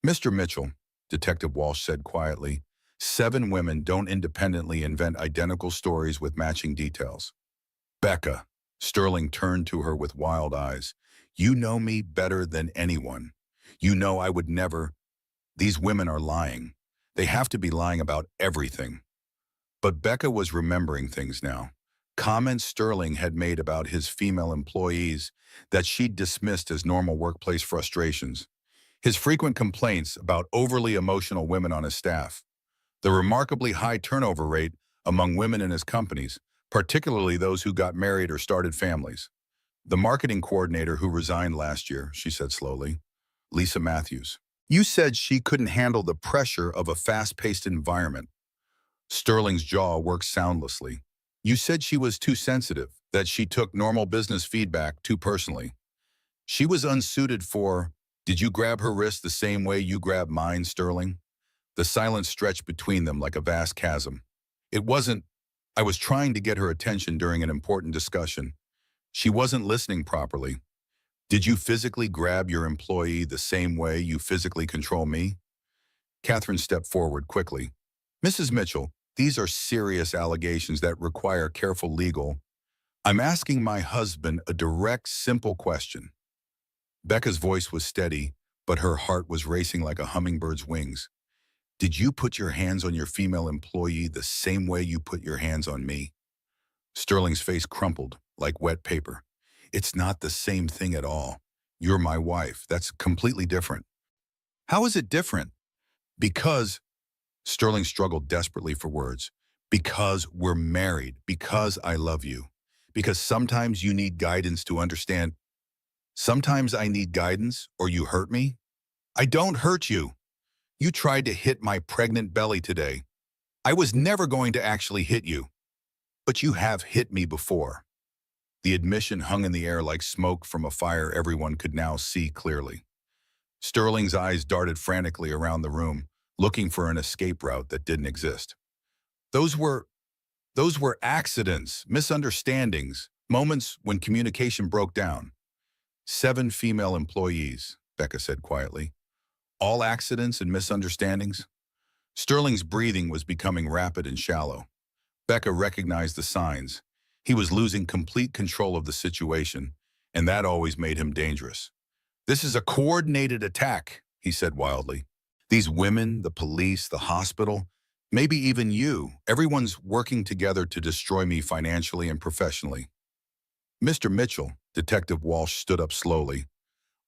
Mr. Mitchell, Detective Walsh said quietly, 7 women don't independently invent identical stories with matching details. Becca, Sterling turned to her with wild eyes. You know me better than anyone. You know I would never. These women are lying. They have to be lying about everything. But Becca was remembering things now. Comments Sterling had made about his female employees that she'd dismissed as normal workplace frustrations. His frequent complaints about overly emotional women on his staff. The remarkably high turnover rate among women in his companies, particularly those who got married or started families. The marketing coordinator who resigned last year, she said slowly. Lisa Matthews. You said she couldn't handle the pressure of a fast-paced environment. Sterling's jaw worked soundlessly. You said she was too sensitive, that she took normal business feedback too personally. She was unsuited for, did you grab her wrist the same way you grabbed mine, Sterling? The silence stretched between them like a vast chasm. It wasn't, I was trying to get her attention during an important discussion. She wasn't listening properly. Did you physically grab your employee the same way you physically control me? Catherine stepped forward quickly. Mrs. Mitchell, these are serious allegations that require careful legal. I'm asking my husband a direct, simple question. Becca's voice was steady, but her heart was racing like a hummingbird's wings. Did you put your hands on your female employee the same way you put your hands on me? Sterling's face crumpled like wet paper. It's not the same thing at all. You're my wife. That's completely different. How is it different? Because, Sterling struggled desperately for words. Because we're married. Because I love you. Because sometimes you need guidance to understand. Sometimes I need guidance or you hurt me. I don't hurt you. You tried to hit my pregnant belly today. I was never going to actually hit you. But you have hit me before. The admission hung in the air like smoke from a fire everyone could now see clearly. Sterling's eyes darted frantically around the room, looking for an escape route that didn't exist. Those were accidents, misunderstandings, moments when communication broke down. 7 female employees, Becca said quietly. All accidents and misunderstandings? Sterling's breathing was becoming rapid and shallow. Becca recognized the signs. He was losing complete control of the situation, and that always made him dangerous. This is a coordinated attack, he said wildly. These women, the police, the hospital, maybe even you, everyone's working together to destroy me financially and professionally. Mr. Mitchell, Detective Walsh stood up slowly.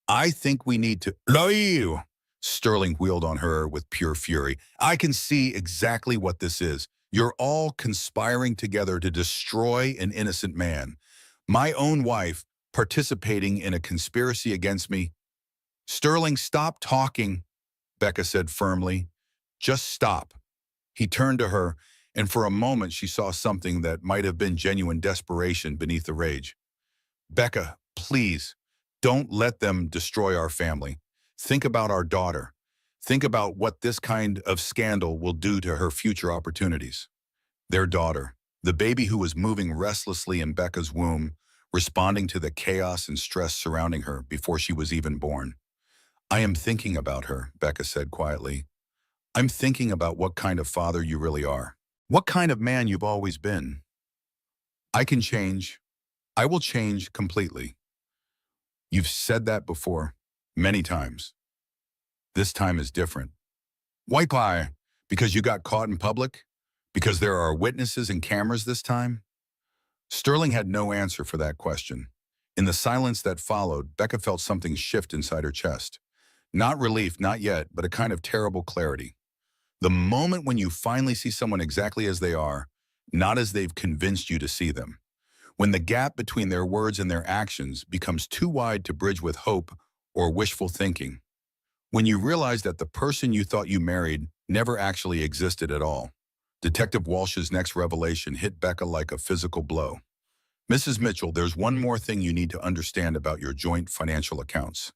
I think we need to— No! Sterling wheeled on her with pure fury. I can see exactly what this is. You're all conspiring together to destroy an innocent man. My own wife participating in a conspiracy against me. Sterling, stop talking, Becca said firmly. Just stop. He turned to her, and for a moment she saw something that might have been genuine desperation beneath the rage. Becca, please, don't let them destroy our family. Think about our daughter. Think about what this kind of scandal will do to her future opportunities. Their daughter, the baby who was moving restlessly in Becca's womb, responding to the chaos and stress surrounding her before she was even born. I am thinking about her, Becca said quietly. I'm thinking about what kind of father you really are. What kind of man you've always been. I can change. I will change completely. You've said that before, many times. This time is different. Why? Because you got caught in public? Because there are witnesses and cameras this time? Sterling had no answer for that question. In the silence that followed, Becca felt something shift inside her chest. Not relief, not yet, but a kind of terrible clarity. The moment when you finally see someone exactly as they are, not as they've convinced you to see them. When the gap between their words and their actions becomes too wide to bridge with hope or wishful thinking. When you realize that the person you thought you married never actually existed at all. Detective Walsh's next revelation hit Becca like a physical blow. Mrs. Mitchell, there's one more thing you need to understand about your joint financial accounts.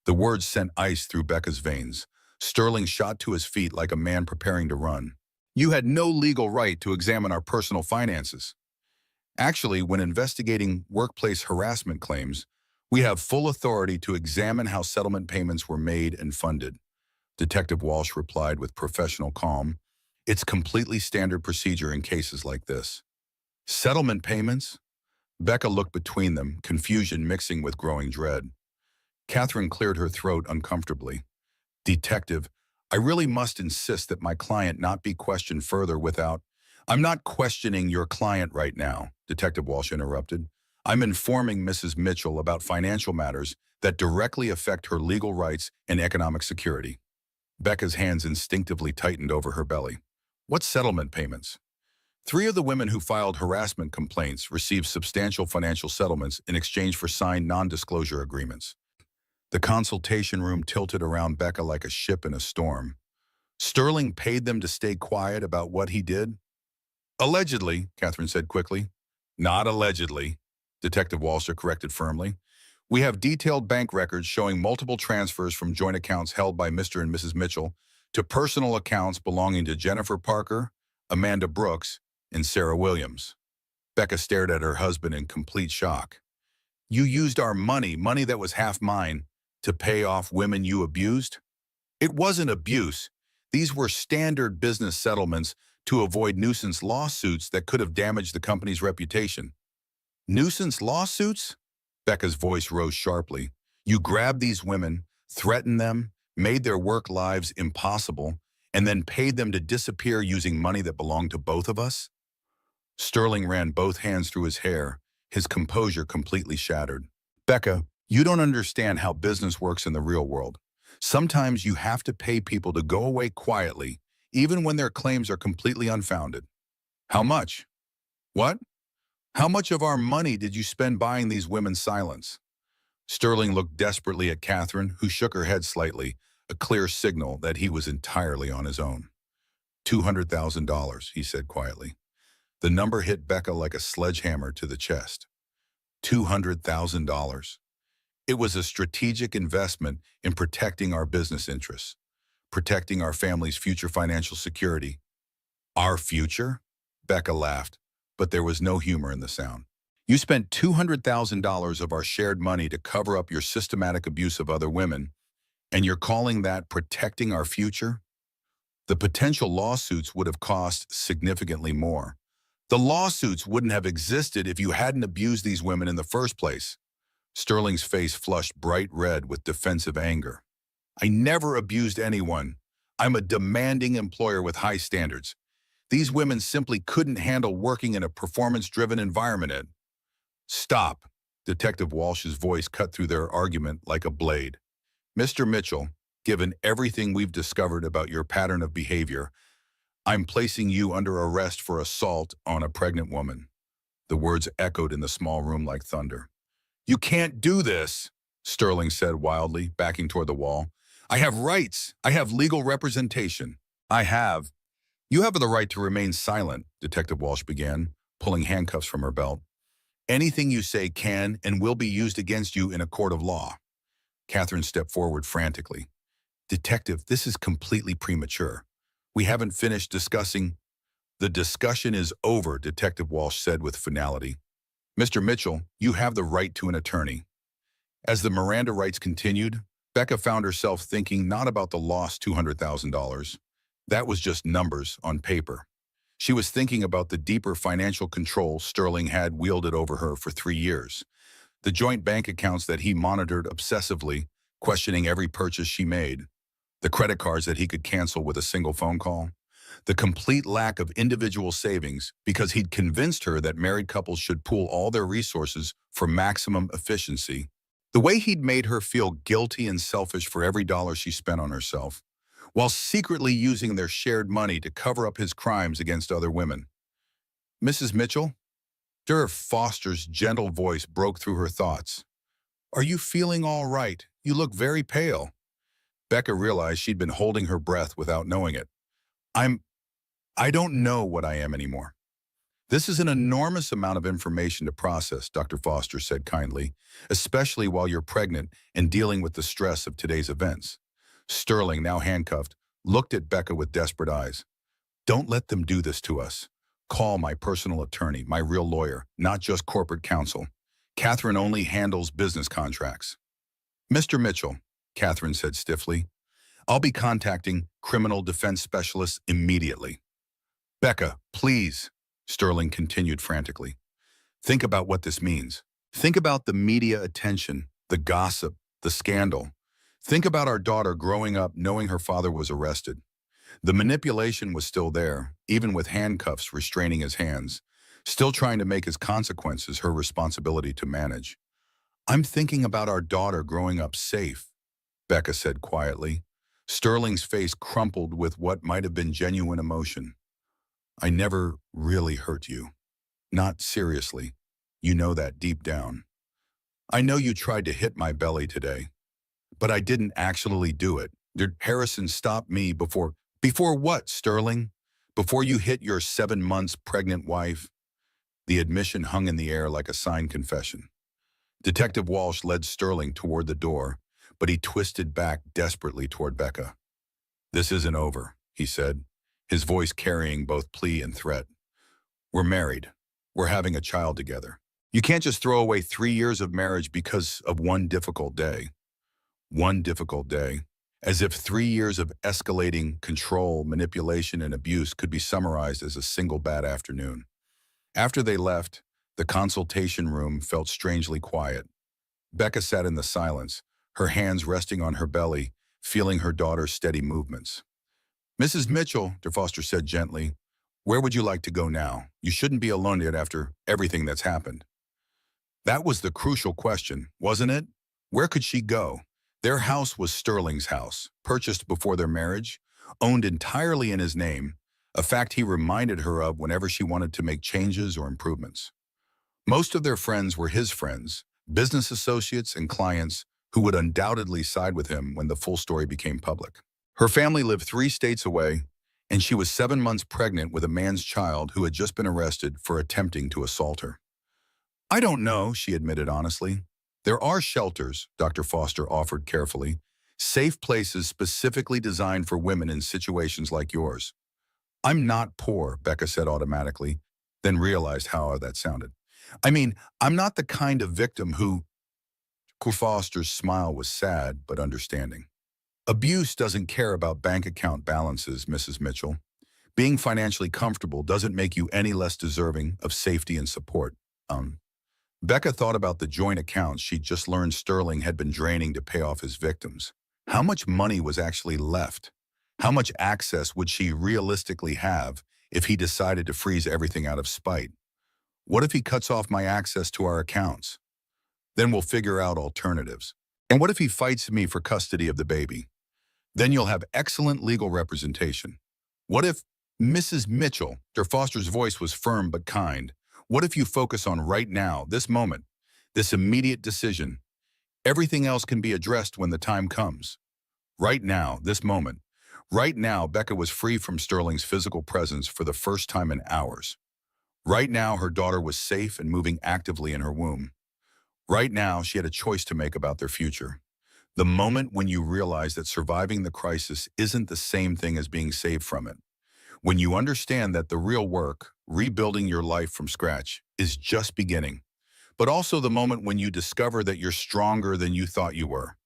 The words sent ice through Becca's veins. Sterling shot to his feet like a man preparing to run. You had no legal right to examine our personal finances. Actually, when investigating workplace harassment claims, we have full authority to examine how settlement payments were made and funded. Detective Walsh replied with professional calm. It's completely standard procedure in cases like this. Settlement payments? Becca looked between them, confusion mixing with growing dread. Catherine cleared her throat uncomfortably. Detective, I really must insist that my client not be questioned further without— I'm not questioning your client right now, Detective Walsh interrupted. I'm informing Mrs. Mitchell about financial matters that directly affect her legal rights and economic security. Becca's hands instinctively tightened over her belly. What settlement payments? 3 of the women who filed harassment complaints received substantial financial settlements in exchange for signed non-disclosure agreements. The consultation room tilted around Becca like a ship in a storm. Sterling paid them to stay quiet about what he did? Allegedly, Catherine said quickly. Not allegedly, Detective Walsh corrected firmly. We have detailed bank records showing multiple transfers from joint accounts held by Mr. and Mrs. Mitchell to personal accounts belonging to Jennifer Parker, Amanda Brooks, and Sarah Williams. Becca stared at her husband in complete shock. You used our money that was half mine, to pay off women you abused? It wasn't abuse. These were standard business settlements to avoid nuisance lawsuits that could have damaged the company's reputation. Nuisance lawsuits? Becca's voice rose sharply. You grabbed these women, threatened them, made their work lives impossible, and then paid them to disappear using money that belonged to both of us? Sterling ran both hands through his hair, his composure completely shattered. Becca, you don't understand how business works in the real world. Sometimes you have to pay people to go away quietly, even when their claims are completely unfounded. How much? What? How much of our money did you spend buying these women's silence? Sterling looked desperately at Catherine, who shook her head slightly, a clear signal that he was entirely on his own. $200,000, he said quietly. The number hit Becca like a sledgehammer to the chest. $200,000. It was a strategic investment in protecting our business interests, protecting our family's future financial security. Our future? Becca laughed, but there was no humor in the sound. You spent $200,000 of our shared money to cover up your systematic abuse of other women, and you're calling that protecting our future? The potential lawsuits would have cost significantly more. The lawsuits wouldn't have existed if you hadn't abused these women in the first place. Sterling's face flushed bright red with defensive anger. I never abused anyone. I'm a demanding employer with high standards. These women simply couldn't handle working in a performance-driven environment, Ed. Stop. Detective Walsh's voice cut through their argument like a blade. Mr. Mitchell, given everything we've discovered about your pattern of behavior, I'm placing you under arrest for assault on a pregnant woman. The words echoed in the small room like thunder. You can't do this, Sterling said wildly, backing toward the wall. I have rights. I have legal representation. I have. You have the right to remain silent, Detective Walsh began, pulling handcuffs from her belt. Anything you say can and will be used against you in a court of law. Catherine stepped forward frantically. Detective, this is completely premature. We haven't finished discussing. The discussion is over, Detective Walsh said with finality. Mr. Mitchell, you have the right to an attorney. As the Miranda rights continued, Becca found herself thinking not about the lost $200,000. That was just numbers on paper. She was thinking about the deeper financial control Sterling had wielded over her for 3 years. The joint bank accounts that he monitored obsessively, questioning every purchase she made. The credit cards that he could cancel with a single phone call. The complete lack of individual savings because he'd convinced her that married couples should pool all their resources for maximum efficiency. The way he'd made her feel guilty and selfish for every dollar she spent on herself, while secretly using their shared money to cover up his crimes against other women. Mrs. Mitchell? Durr Foster's gentle voice broke through her thoughts. Are you feeling all right? You look very pale. Becca realized she'd been holding her breath without knowing it. I don't know what I am anymore. This is an enormous amount of information to process, Dr. Foster said kindly, especially while you're pregnant and dealing with the stress of today's events. Sterling, now handcuffed, looked at Becca with desperate eyes. Don't let them do this to us. Call my personal attorney, my real lawyer, not just corporate counsel. Catherine only handles business contracts. Mr. Mitchell, Catherine said stiffly, I'll be contacting criminal defense specialists immediately. Becca, please, Sterling continued frantically. Think about what this means. Think about the media attention, the gossip, the scandal. Think about our daughter growing up knowing her father was arrested. The manipulation was still there, even with handcuffs restraining his hands, still trying to make his consequences her responsibility to manage. I'm thinking about our daughter growing up safe, Becca said quietly. Sterling's face crumpled with what might have been genuine emotion. I never really hurt you. Not seriously. You know that deep down. I know you tried to hit my belly today, but I didn't actually do it. Did Harrison stop me before what, Sterling? Before you hit your 7 months pregnant wife? The admission hung in the air like a signed confession. Detective Walsh led Sterling toward the door, but he twisted back desperately toward Becca. This isn't over, he said, his voice carrying both plea and threat. We're married. We're having a child together. You can't just throw away 3 years of marriage because of one difficult day. One difficult day. As if 3 years of escalating control, manipulation, and abuse could be summarized as a single bad afternoon. After they left, The consultation room felt strangely quiet. Becca sat in the silence, her hands resting on her belly, feeling her daughter's steady movements. "Mrs. Mitchell," DeFoster said gently, "where would you like to go now? You shouldn't be alone yet after everything that's happened." That was the crucial question, wasn't it? Where could she go? Their house was Sterling's house, purchased before their marriage, owned entirely in his name, a fact he reminded her of whenever she wanted to make changes or improvements. Most of their friends were his friends, business associates and clients who would undoubtedly side with him when the full story became public. Her family lived 3 states away, and she was 7 months pregnant with a man's child who had just been arrested for attempting to assault her. "I don't know," she admitted honestly. "There are shelters," Dr. Foster offered carefully, "safe places specifically designed for women in situations like yours." "I'm not poor," Becca said automatically, then realized how that sounded. "I mean, I'm not the kind of victim who—" Foster's smile was sad but understanding. "Abuse doesn't care about bank account balances, Mrs. Mitchell. Being financially comfortable doesn't make you any less deserving of safety and support." Becca thought about the joint accounts she'd just learned Sterling had been draining to pay off his victims. How much money was actually left? How much access would she realistically have if he decided to freeze everything out of spite? "What if he cuts off my access to our accounts? Then we'll figure out alternatives. And what if he fights me for custody of the baby? Then you'll have excellent legal representation. What if—" "Mrs. Mitchell," Foster's voice was firm but kind, "what if you focus on right now, this moment, this immediate decision? Everything else can be addressed when the time comes. Right now, this moment." Right now, Becca was free from Sterling's physical presence for the first time in hours. Right now, her daughter was safe and moving actively in her womb. Right now, she had a choice to make about their future. The moment when you realize that surviving the crisis isn't the same thing as being saved from it. When you understand that the real work, rebuilding your life from scratch, is just beginning. But also the moment when you discover that you're stronger than you thought you were.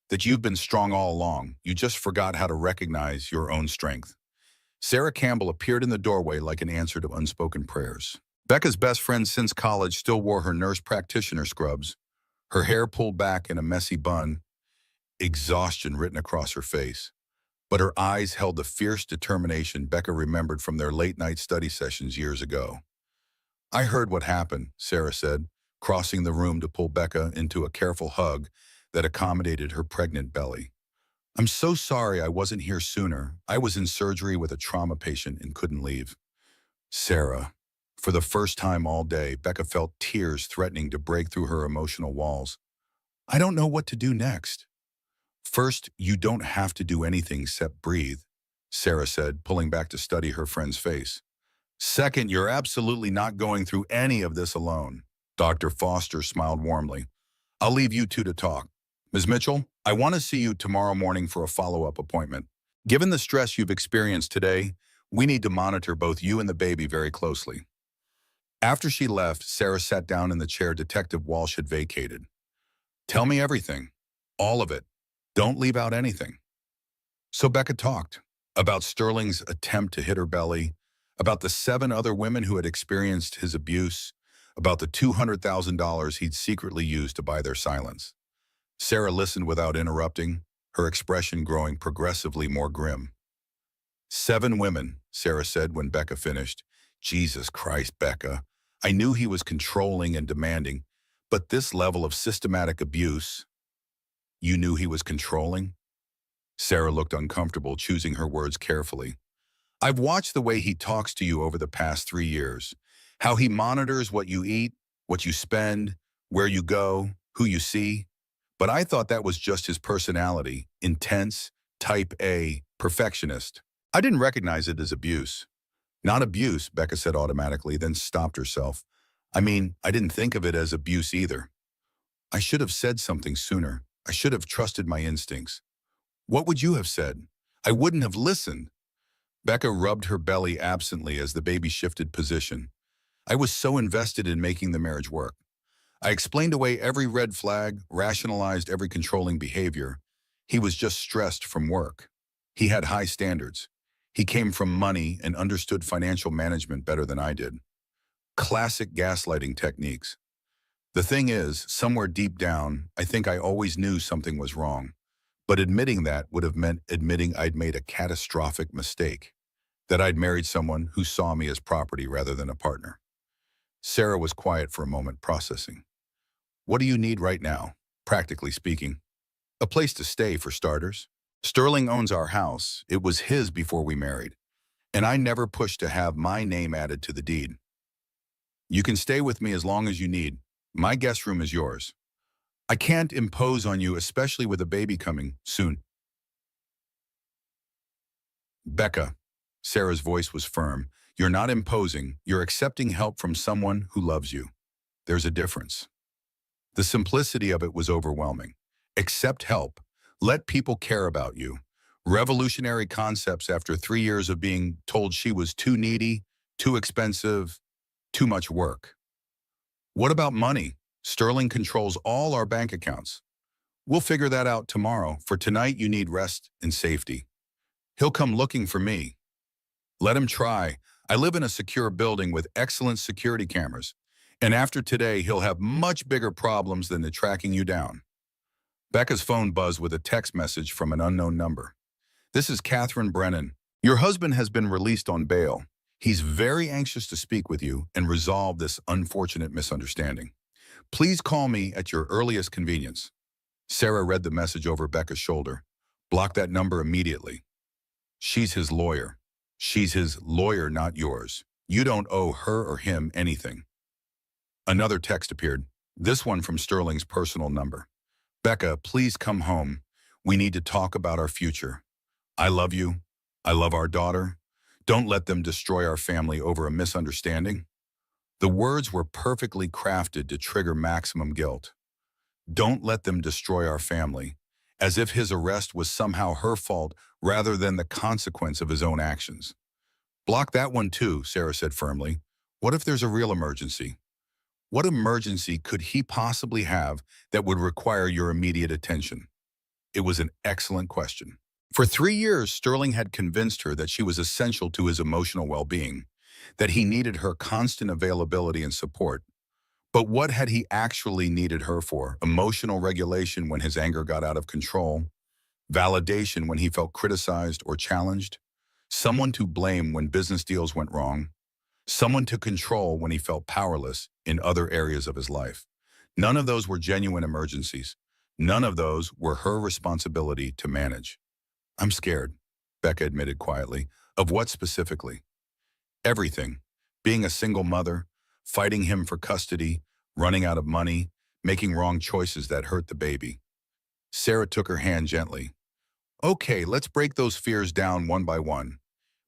That you've been strong all along, you just forgot how to recognize your own strength. Sarah Campbell appeared in the doorway like an answer to unspoken prayers. Becca's best friend since college still wore her nurse practitioner scrubs, her hair pulled back in a messy bun, exhaustion written across her face. But her eyes held the fierce determination Becca remembered from their late-night study sessions years ago. "I heard what happened," Sarah said, crossing the room to pull Becca into a careful hug that accommodated her pregnant belly. "I'm so sorry I wasn't here sooner. I was in surgery with a trauma patient and couldn't leave." Sarah. For the first time all day, Becca felt tears threatening to break through her emotional walls. "I don't know what to do next." "First, you don't have to do anything except breathe," Sarah said, pulling back to study her friend's face. "Second, you're absolutely not going through any of this alone." Dr. Foster smiled warmly. "I'll leave you two to talk. Ms. Mitchell, I want to see you tomorrow morning for a follow-up appointment. Given the stress you've experienced today, we need to monitor both you and the baby very closely." After she left, Sarah sat down in the chair Detective Walsh had vacated. "Tell me everything. All of it. Don't leave out anything." So Becca talked about Sterling's attempt to hit her belly, about the 7 other women who had experienced his abuse, about the $200,000 he'd secretly used to buy their silence. Sarah listened without interrupting, her expression growing progressively more grim. "7 women, Sarah said when Becca finished. "Jesus Christ, Becca. I knew he was controlling and demanding, but this level of systematic abuse—" "You knew he was controlling?" Sarah looked uncomfortable, choosing her words carefully. "I've watched the way he talks to you over the past 3 years, how he monitors what you eat, what you spend, where you go, who you see. But I thought that was just his personality, intense, type A, perfectionist. I didn't recognize it as abuse." "Not abuse," Becca said automatically, then stopped herself. "I mean, I didn't think of it as abuse either. I should have said something sooner. I should have trusted my instincts." "What would you have said?" "I wouldn't have listened." Becca rubbed her belly absently as the baby shifted position. "I was so invested in making the marriage work. I explained away every red flag, rationalized every controlling behavior. He was just stressed from work. He had high standards. He came from money and understood financial management better than I did." Classic gaslighting techniques. The thing is, somewhere deep down, I think I always knew something was wrong. But admitting that would have meant admitting I'd made a catastrophic mistake, that I'd married someone who saw me as property rather than a partner. Sarah was quiet for a moment, processing. What do you need right now, practically speaking? A place to stay, for starters. Sterling owns our house. It was his before we married. And I never pushed to have my name added to the deed. You can stay with me as long as you need. My guest room is yours. I can't impose on you, especially with a baby coming soon. Becca, Sarah's voice was firm. You're not imposing. You're accepting help from someone who loves you. There's a difference. The simplicity of it was overwhelming. Accept help. Let people care about you. Revolutionary concepts after 3 years of being told she was too needy, too expensive, too much work. What about money? Sterling controls all our bank accounts. We'll figure that out tomorrow. For tonight, you need rest and safety. He'll come looking for me. Let him try. I live in a secure building with excellent security cameras. And after today, he'll have much bigger problems than the tracking you down. Becca's phone buzzed with a text message from an unknown number. This is Catherine Brennan. Your husband has been released on bail. He's very anxious to speak with you and resolve this unfortunate misunderstanding. Please call me at your earliest convenience. Sarah read the message over Becca's shoulder. Block that number immediately. She's his lawyer. She's his lawyer, not yours. You don't owe her or him anything. Another text appeared, this one from Sterling's personal number. Becca, please come home. We need to talk about our future. I love you. I love our daughter. Don't let them destroy our family over a misunderstanding. The words were perfectly crafted to trigger maximum guilt. Don't let them destroy our family, as if his arrest was somehow her fault rather than the consequence of his own actions. Block that one too, Sarah said firmly. What if there's a real emergency? What emergency could he possibly have that would require your immediate attention? It was an excellent question. For 3 years, Sterling had convinced her that she was essential to his emotional well-being, that he needed her constant availability and support. But what had he actually needed her for? Emotional regulation when his anger got out of control, validation when he felt criticized or challenged, someone to blame when business deals went wrong, someone to control when he felt powerless in other areas of his life. None of those were genuine emergencies. None of those were her responsibility to manage. I'm scared, Becca admitted quietly. Of what specifically? Everything. Being a single mother, fighting him for custody, running out of money, making wrong choices that hurt the baby. Sarah took her hand gently. Okay, let's break those fears down one by one.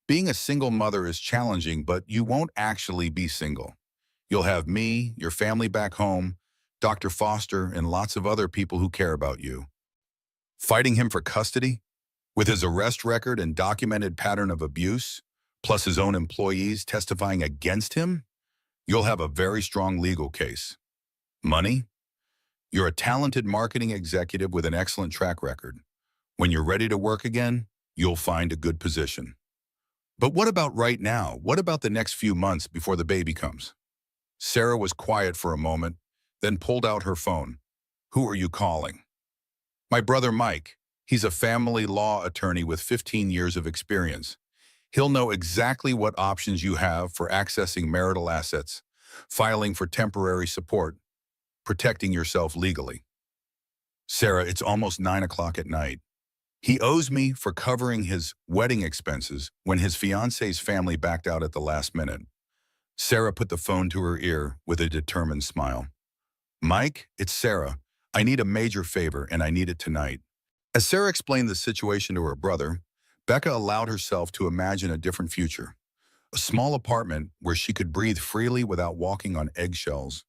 Being a single mother is challenging, but you won't actually be single. You'll have me, your family back home, Dr. Foster, and lots of other people who care about you. Fighting him for custody? With his arrest record and documented pattern of abuse, plus his own employees testifying against him, you'll have a very strong legal case. Money? You're a talented marketing executive with an excellent track record. When you're ready to work again, you'll find a good position. But what about right now? What about the next few months before the baby comes? Sarah was quiet for a moment, then pulled out her phone. Who are you calling? My brother Mike. He's a family law attorney with 15 years of experience. He'll know exactly what options you have for accessing marital assets, filing for temporary support, protecting yourself legally. Sarah, it's almost 9 o'clock at night. He owes me for covering his wedding expenses when his fiance's family backed out at the last minute. Sarah put the phone to her ear with a determined smile. Mike, it's Sarah. I need a major favor, and I need it tonight. As Sarah explained the situation to her brother, Becca allowed herself to imagine a different future. A small apartment where she could breathe freely without walking on eggshells.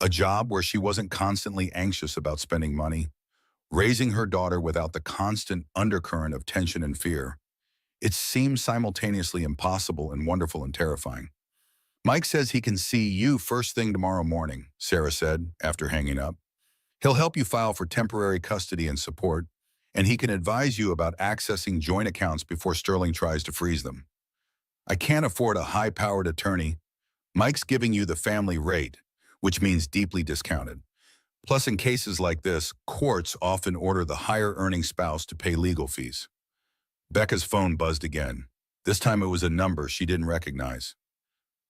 A job where she wasn't constantly anxious about spending money. Raising her daughter without the constant undercurrent of tension and fear. It seemed simultaneously impossible and wonderful and terrifying. Mike says he can see you first thing tomorrow morning, Sarah said after hanging up. He'll help you file for temporary custody and support, and he can advise you about accessing joint accounts before Sterling tries to freeze them. I can't afford a high-powered attorney, Mike's giving you the family rate, which means deeply discounted. Plus, in cases like this, courts often order the higher-earning spouse to pay legal fees. Becca's phone buzzed again. This time it was a number she didn't recognize.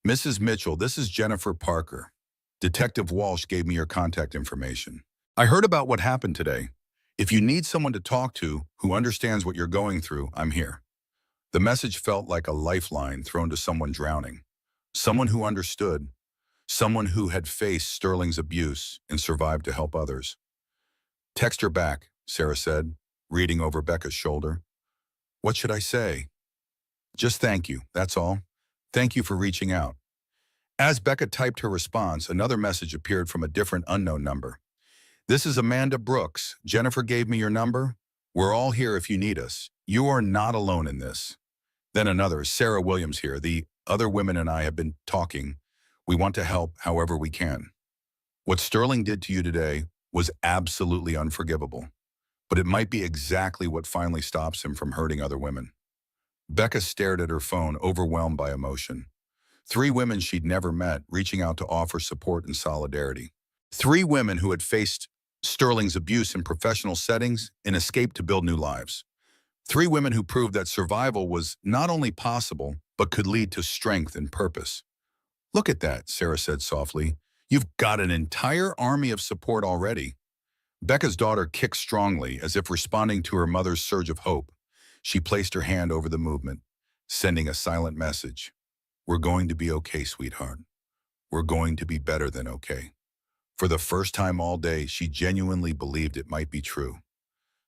Mrs. Mitchell, this is Jennifer Parker. Detective Walsh gave me your contact information. I heard about what happened today. If you need someone to talk to who understands what you're going through, I'm here. The message felt like a lifeline thrown to someone drowning. Someone who understood. Someone who had faced Sterling's abuse and survived to help others. Text her back, Sarah said, reading over Becca's shoulder. What should I say? Just thank you, that's all. Thank you for reaching out. As Becca typed her response, another message appeared from a different unknown number. This is Amanda Brooks. Jennifer gave me your number. We're all here if you need us. You are not alone in this. Then another, Sarah Williams here. The other women and I have been talking. We want to help however we can. What Sterling did to you today was absolutely unforgivable, but it might be exactly what finally stops him from hurting other women. Becca stared at her phone, overwhelmed by emotion. 3 women she'd never met, reaching out to offer support and solidarity. 3 women who had faced Sterling's abuse in professional settings and escaped to build new lives. 3 women who proved that survival was not only possible, but could lead to strength and purpose. Look at that, Sarah said softly. You've got an entire army of support already. Becca's daughter kicked strongly, as if responding to her mother's surge of hope. She placed her hand over the movement, sending a silent message. We're going to be okay, sweetheart. We're going to be better than okay. For the first time all day, she genuinely believed it might be true.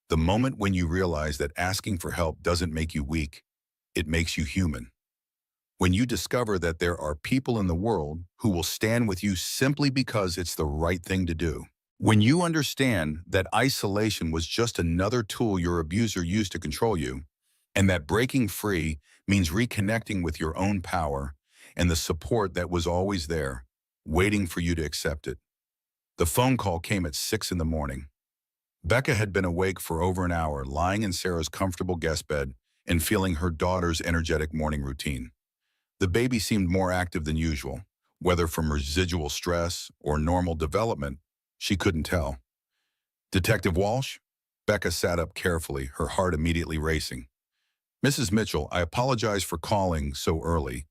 The moment when you realize that asking for help doesn't make you weak, it makes you human. When you discover that there are people in the world who will stand with you simply because it's the right thing to do. When you understand that isolation was just another tool your abuser used to control you, and that breaking free means reconnecting with your own power and the support that was always there, waiting for you to accept it. The phone call came at 6 in the morning. Becca had been awake for over an hour, lying in Sarah's comfortable guest bed and feeling her daughter's energetic morning routine. The baby seemed more active than usual, whether from residual stress or normal development, she couldn't tell. Detective Walsh? Becca sat up carefully, her heart immediately racing. Mrs. Mitchell, I apologize for calling so early.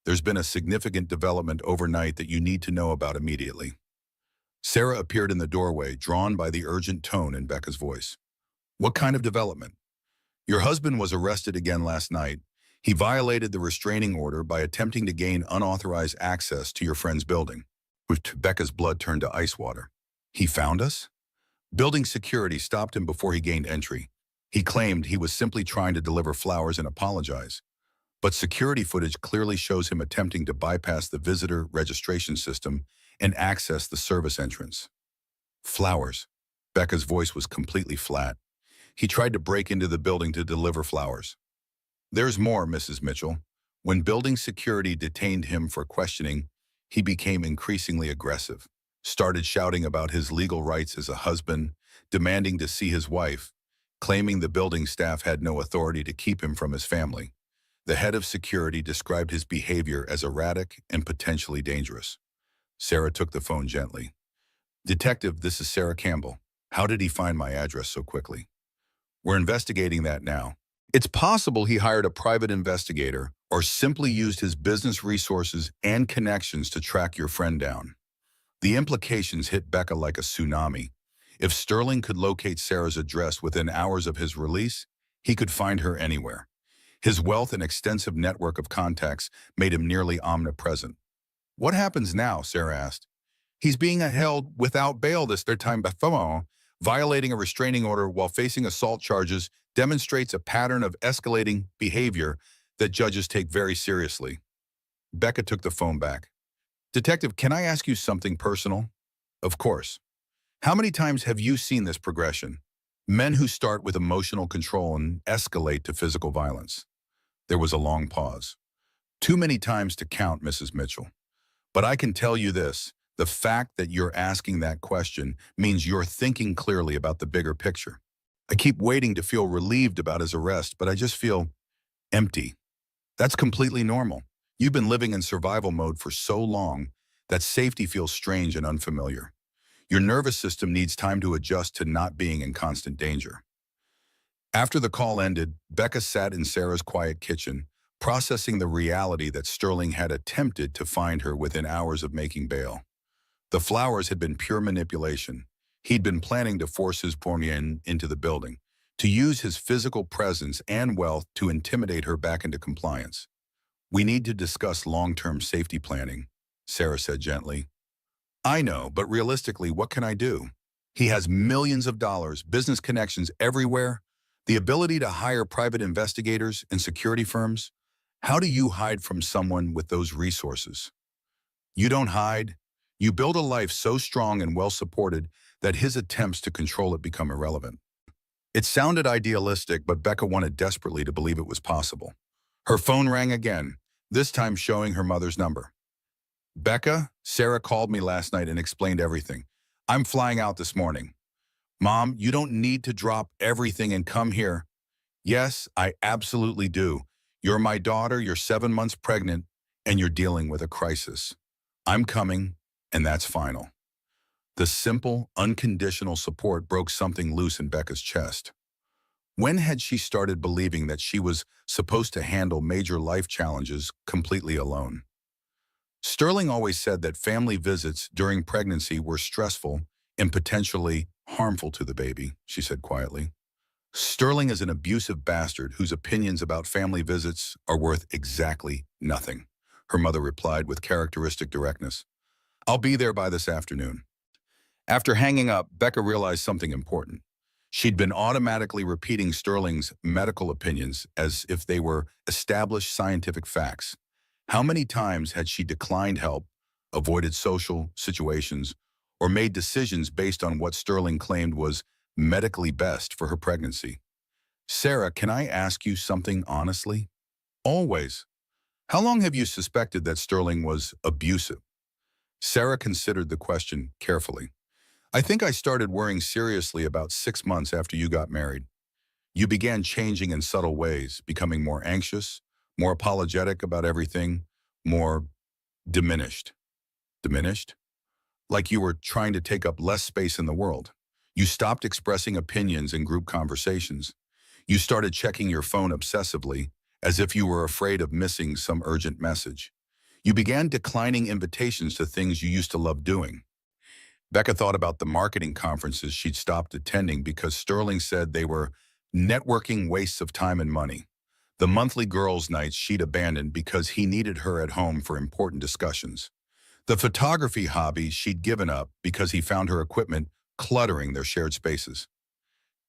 There's been a significant development overnight that you need to know about immediately. Sarah appeared in the doorway, drawn by the urgent tone in Becca's voice. What kind of development? Your husband was arrested again last night. He violated the restraining order by attempting to gain unauthorized access to your friend's building. Becca's blood turned to ice water. He found us? Building security stopped him before he gained entry. He claimed he was simply trying to deliver flowers and apologize. But security footage clearly shows him attempting to bypass the visitor registration system and access the service entrance. Flowers. Becca's voice was completely flat. He tried to break into the building to deliver flowers. There's more, Mrs. Mitchell. When building security detained him for questioning, he became increasingly aggressive, started shouting about his legal rights as a husband, demanding to see his wife, claiming the building staff had no authority to keep him from his family. The head of security described his behavior as erratic and potentially dangerous. Sarah took the phone gently. Detective, this is Sarah Campbell. How did he find my address so quickly? We're investigating that now. It's possible he hired a private investigator or simply used his business resources and connections to track your friend down. The implications hit Becca like a tsunami. If Sterling could locate Sarah's address within hours of his release, he could find her anywhere. His wealth and extensive network of contacts made him nearly omnipresent. What happens now? Sarah asked. He's being held without bail this third time before. Violating a restraining order while facing assault charges demonstrates a pattern of escalating behavior that judges take very seriously. Becca took the phone back. Detective, can I ask you something personal? Of course. How many times have you seen this progression? Men who start with emotional control and escalate to physical violence. There was a long pause. Too many times to count, Mrs. Mitchell. But I can tell you this, the fact that you're asking that question means you're thinking clearly about the bigger picture. I keep waiting to feel relieved about his arrest, but I just feel empty. That's completely normal. You've been living in survival mode for so long that safety feels strange and unfamiliar. Your nervous system needs time to adjust to not being in constant danger. After the call ended, Becca sat in Sarah's quiet kitchen, processing the reality that Sterling had attempted to find her within hours of making bail. The flowers had been pure manipulation. He'd been planning to force his Pornian into the building, to use his physical presence and wealth to intimidate her back into compliance. "We need to discuss long-term safety planning," Sarah said gently. "I know, but realistically, what can I do? He has millions of dollars, business connections everywhere, the ability to hire private investigators and security firms. How do you hide from someone with those resources? You don't hide. You build a life so strong and well-supported that his attempts to control it become irrelevant." It sounded idealistic, but Becca wanted desperately to believe it was possible. Her phone rang again, this time showing her mother's number. "Becca, Sarah called me last night and explained everything. I'm flying out this morning." "Mom, you don't need to drop everything and come here." "Yes, I absolutely do. You're my daughter, you're 7 months pregnant, and you're dealing with a crisis. I'm coming, and that's final." The simple, unconditional support broke something loose in Becca's chest. When had she started believing that she was supposed to handle major life challenges completely alone? Sterling always said that family visits during pregnancy were stressful and potentially harmful to the baby, she said quietly. "Sterling is an abusive bastard whose opinions about family visits are worth exactly nothing," her mother replied with characteristic directness. "I'll be there by this afternoon." After hanging up, Becca realized something important. She'd been automatically repeating Sterling's medical opinions as if they were established scientific facts. How many times had she declined help, avoided social situations, or made decisions based on what Sterling claimed was medically best for her pregnancy? "Sarah, can I ask you something honestly?" "Always." "How long have you suspected that Sterling was abusive?" Sarah considered the question carefully. "I think I started worrying seriously about 6 months after you got married. You began changing in subtle ways, becoming more anxious, more apologetic about everything, more diminished." "Diminished?" "Like you were trying to take up less space in the world. You stopped expressing opinions in group conversations. You started checking your phone obsessively, as if you were afraid of missing some urgent message. You began declining invitations to things you used to love doing." Becca thought about the marketing conferences she'd stopped attending because Sterling said they were networking wastes of time and money. The monthly girls' nights she'd abandoned because he needed her at home for important discussions. The photography hobby she'd given up because he found her equipment cluttering their shared spaces.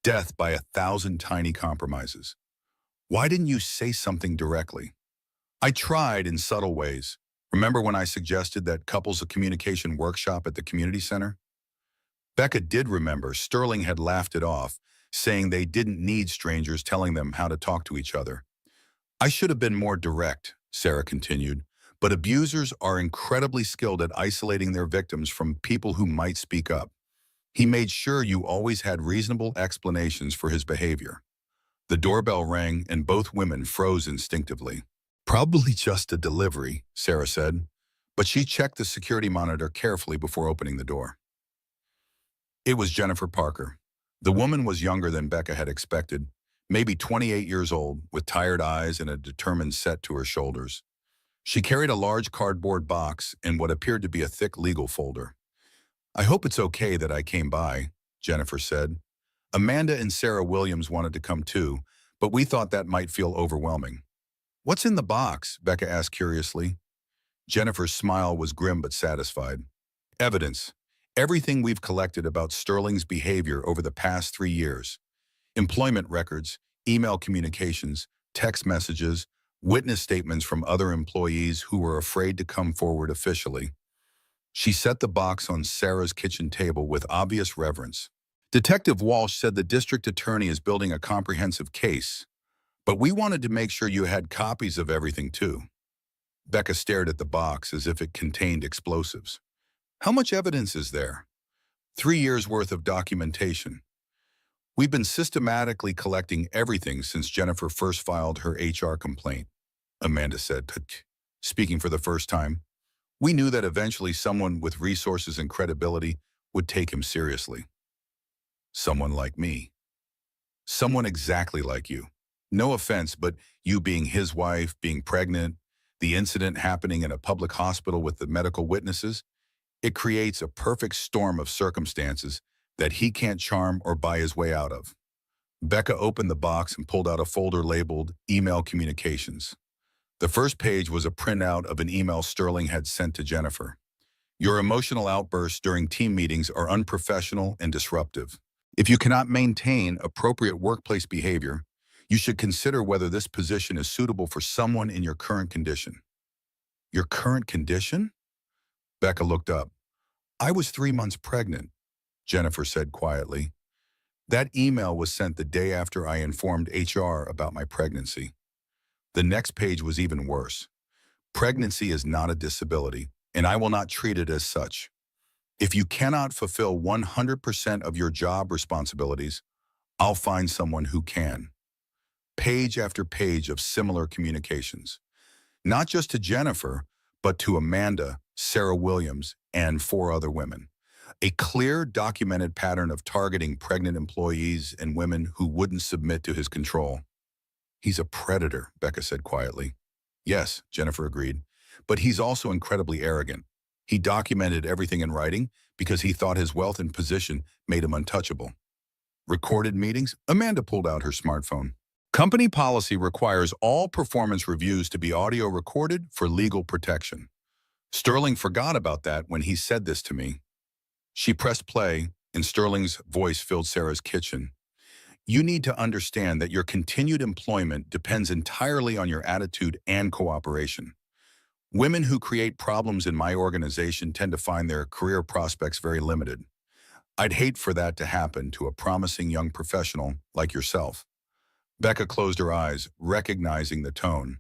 Death by 1,000 tiny compromises. "Why didn't you say something directly?" "I tried in subtle ways. Remember when I suggested that couples a communication workshop at the community center?" Becca did remember Sterling had laughed it off, saying they didn't need strangers telling them how to talk to each other. "I should have been more direct," Sarah continued, "but abusers are incredibly skilled at isolating their victims from people who might speak up. He made sure you always had reasonable explanations for his behavior." The doorbell rang and both women froze instinctively. "Probably just a delivery," Sarah said, but she checked the security monitor carefully before opening the door. It was Jennifer Parker. The woman was younger than Becca had expected, maybe 28 years old, with tired eyes and a determined set to her shoulders. She carried a large cardboard box and what appeared to be a thick legal folder. "I hope it's okay that I came by," Jennifer said. "Amanda and Sarah Williams wanted to come too, but we thought that might feel overwhelming." "What's in the box?" Becca asked curiously. Jennifer's smile was grim but satisfied. "Evidence. Everything we've collected about Sterling's behavior over the past 3 years. Employment records, email communications, text messages, witness statements from other employees who were afraid to come forward officially." She set the box on Sarah's kitchen table with obvious reverence. "Detective Walsh said the district attorney is building a comprehensive case, but we wanted to make sure you had copies of everything too." Becca stared at the box as if it contained explosives. "How much evidence is there?" 3 years worth of documentation. "We've been systematically collecting everything since Jennifer first filed her HR complaint," Amanda said. speaking for the first time. We knew that eventually someone with resources and credibility would take him seriously. Someone like me. Someone exactly like you. No offense, but you being his wife, being pregnant, the incident happening in a public hospital with the medical witnesses, it creates a perfect storm of circumstances that he can't charm or buy his way out of. Becca opened the box and pulled out a folder labeled Email Communications. The first page was a printout of an email Sterling had sent to Jennifer. Your emotional outbursts during team meetings are unprofessional and disruptive. If you cannot maintain appropriate workplace behavior, you should consider whether this position is suitable for someone in your current condition. Your current condition? Becca looked up. I was 3 months pregnant, Jennifer said quietly. That email was sent the day after I informed HR about my pregnancy. The next page was even worse. Pregnancy is not a disability, and I will not treat it as such. If you cannot fulfill 100% of your job responsibilities, I'll find someone who can. Page after page of similar communications. Not just to Jennifer, but to Amanda, Sarah Williams, and 4 other women. A clear, documented pattern of targeting pregnant employees and women who wouldn't submit to his control. He's a predator, Becca said quietly. Yes, Jennifer agreed, but he's also incredibly arrogant. He documented everything in writing because he thought his wealth and position made him untouchable. Recorded meetings? Amanda pulled out her smartphone. Company policy requires all performance reviews to be audio recorded for legal protection. Sterling forgot about that when he said this to me. She pressed play, and Sterling's voice filled Sarah's kitchen. You need to understand that your continued employment depends entirely on your attitude and cooperation. Women who create problems in my organization tend to find their career prospects very limited. I'd hate for that to happen to a promising young professional like yourself. Becca closed her eyes, recognizing the tone.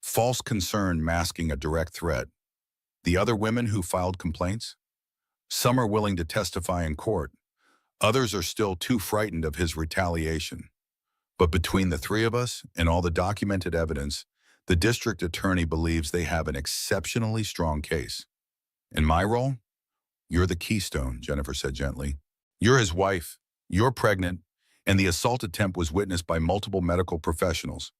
False concern masking a direct threat. The other women who filed complaints? Some are willing to testify in court. Others are still too frightened of his retaliation. But between the 3 of us and all the documented evidence, the district attorney believes they have an exceptionally strong case. In my role? You're the keystone, Jennifer said gently. You're his wife, you're pregnant, and the assault attempt was witnessed by multiple medical professionals.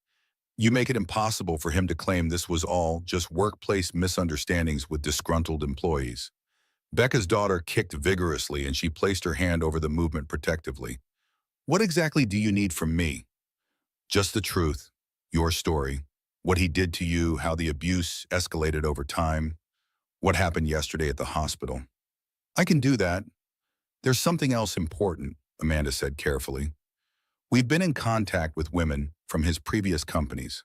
You make it impossible for him to claim this was all just workplace misunderstandings with disgruntled employees. Becca's daughter kicked vigorously and she placed her hand over the movement protectively. What exactly do you need from me? Just the truth, your story, what he did to you, how the abuse escalated over time, what happened yesterday at the hospital. I can do that. There's something else important, Amanda said carefully. We've been in contact with women from his previous companies.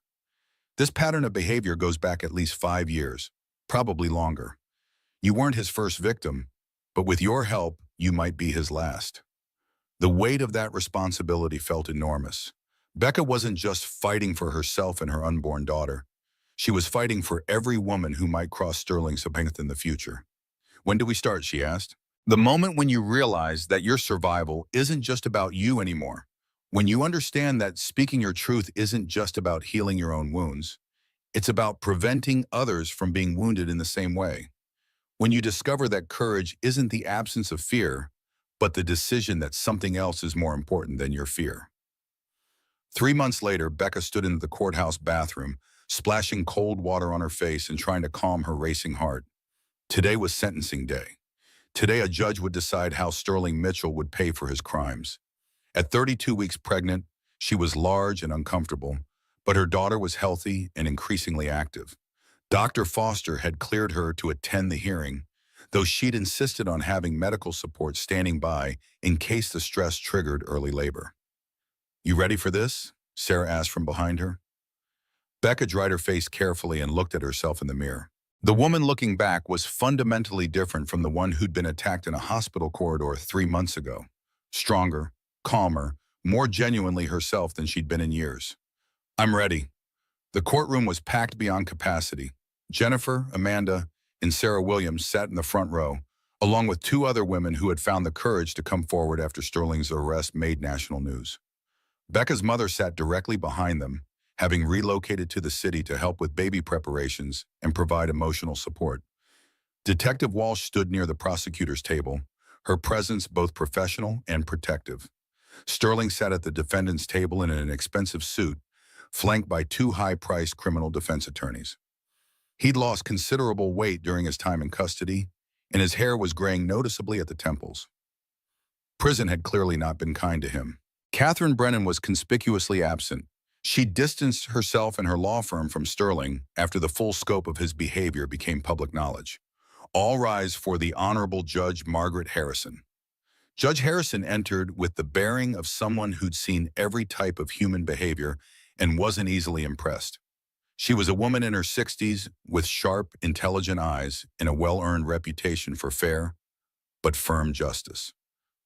This pattern of behavior goes back at least 5 years, probably longer. You weren't his first victim, but with your help, you might be his last. The weight of that responsibility felt enormous. Becca wasn't just fighting for herself and her unborn daughter. She was fighting for every woman who might cross Sterling's path in the future. When do we start, she asked. The moment when you realize that your survival isn't just about you anymore. When you understand that speaking your truth isn't just about healing your own wounds. It's about preventing others from being wounded in the same way. When you discover that courage isn't the absence of fear, but the decision that something else is more important than your fear. 3 months later, Becca stood in the courthouse bathroom, splashing cold water on her face and trying to calm her racing heart. Today was sentencing day. Today, a judge would decide how Sterling Mitchell would pay for his crimes. At 32 weeks pregnant, she was large and uncomfortable, but her daughter was healthy and increasingly active. Dr. Foster had cleared her to attend the hearing, though she'd insisted on having medical support standing by in case the stress triggered early labor. You ready for this? Sarah asked from behind her. Becca dried her face carefully and looked at herself in the mirror. The woman looking back was fundamentally different from the one who'd been attacked in a hospital corridor 3 months ago. Stronger, calmer, more genuinely herself than she'd been in years. I'm ready. The courtroom was packed beyond capacity. Jennifer, Amanda, and Sarah Williams sat in the front row, along with 2 other women who had found the courage to come forward after Sterling's arrest made national news. Becca's mother sat directly behind them, having relocated to the city to help with baby preparations and provide emotional support. Detective Walsh stood near the prosecutor's table, her presence both professional and protective. Sterling sat at the defendant's table in an expensive suit, flanked by two high-priced criminal defense attorneys. He'd lost considerable weight during his time in custody, and his hair was graying noticeably at the temples. Prison had clearly not been kind to him. Catherine Brennan was conspicuously absent. She distanced herself and her law firm from Sterling after the full scope of his behavior became public knowledge. All rise for the Honorable Judge Margaret Harrison. Judge Harrison entered with the bearing of someone who'd seen every type of human behavior and wasn't easily impressed. She was a woman in her 60s with sharp, intelligent eyes and a well-earned reputation for fair but firm justice.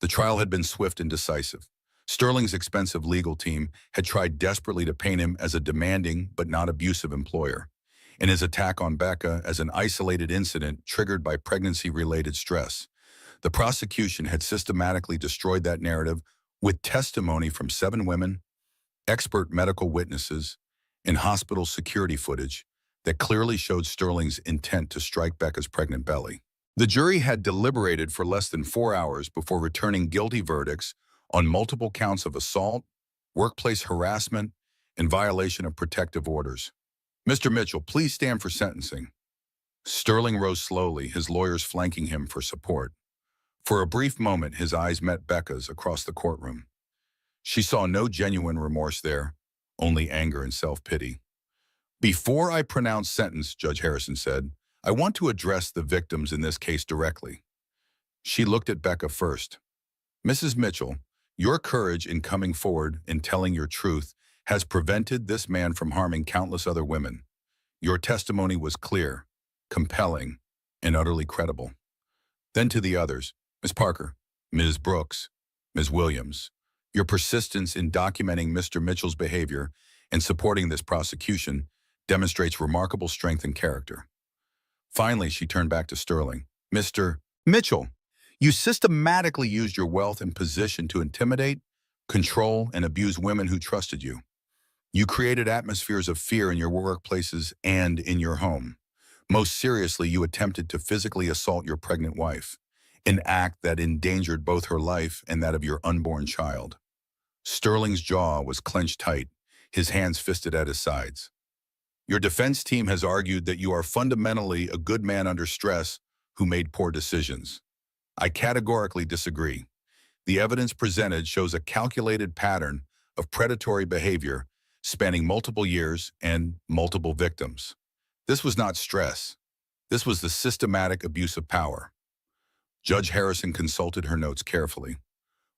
The trial had been swift and decisive. Sterling's expensive legal team had tried desperately to paint him as a demanding but not abusive employer, and his attack on Becca as an isolated incident triggered by pregnancy-related stress. The prosecution had systematically destroyed that narrative with testimony from 7 women, expert medical witnesses, and hospital security footage that clearly showed Sterling's intent to strike Becca's pregnant belly. The jury had deliberated for less than 4 hours before returning guilty verdicts on multiple counts of assault, workplace harassment, and violation of protective orders. Mr. Mitchell, please stand for sentencing. Sterling rose slowly, his lawyers flanking him for support. For a brief moment, his eyes met Becca's across the courtroom. She saw no genuine remorse there, only anger and self-pity. Before I pronounce sentence, Judge Harrison said, I want to address the victims in this case directly. She looked at Becca first. Mrs. Mitchell, your courage in coming forward and telling your truth has prevented this man from harming countless other women. Your testimony was clear, compelling, and utterly credible. Then to the others, Ms. Parker, Ms. Brooks, Ms. Williams, your persistence in documenting Mr. Mitchell's behavior and supporting this prosecution demonstrates remarkable strength and character. Finally, she turned back to Sterling. Mr. Mitchell, you systematically used your wealth and position to intimidate, control, and abuse women who trusted you. You created atmospheres of fear in your workplaces and in your home. Most seriously, you attempted to physically assault your pregnant wife, an act that endangered both her life and that of your unborn child. Sterling's jaw was clenched tight, his hands fisted at his sides. Your defense team has argued that you are fundamentally a good man under stress who made poor decisions. I categorically disagree. The evidence presented shows a calculated pattern of predatory behavior spanning multiple years and multiple victims. This was not stress. This was the systematic abuse of power. Judge Harrison consulted her notes carefully.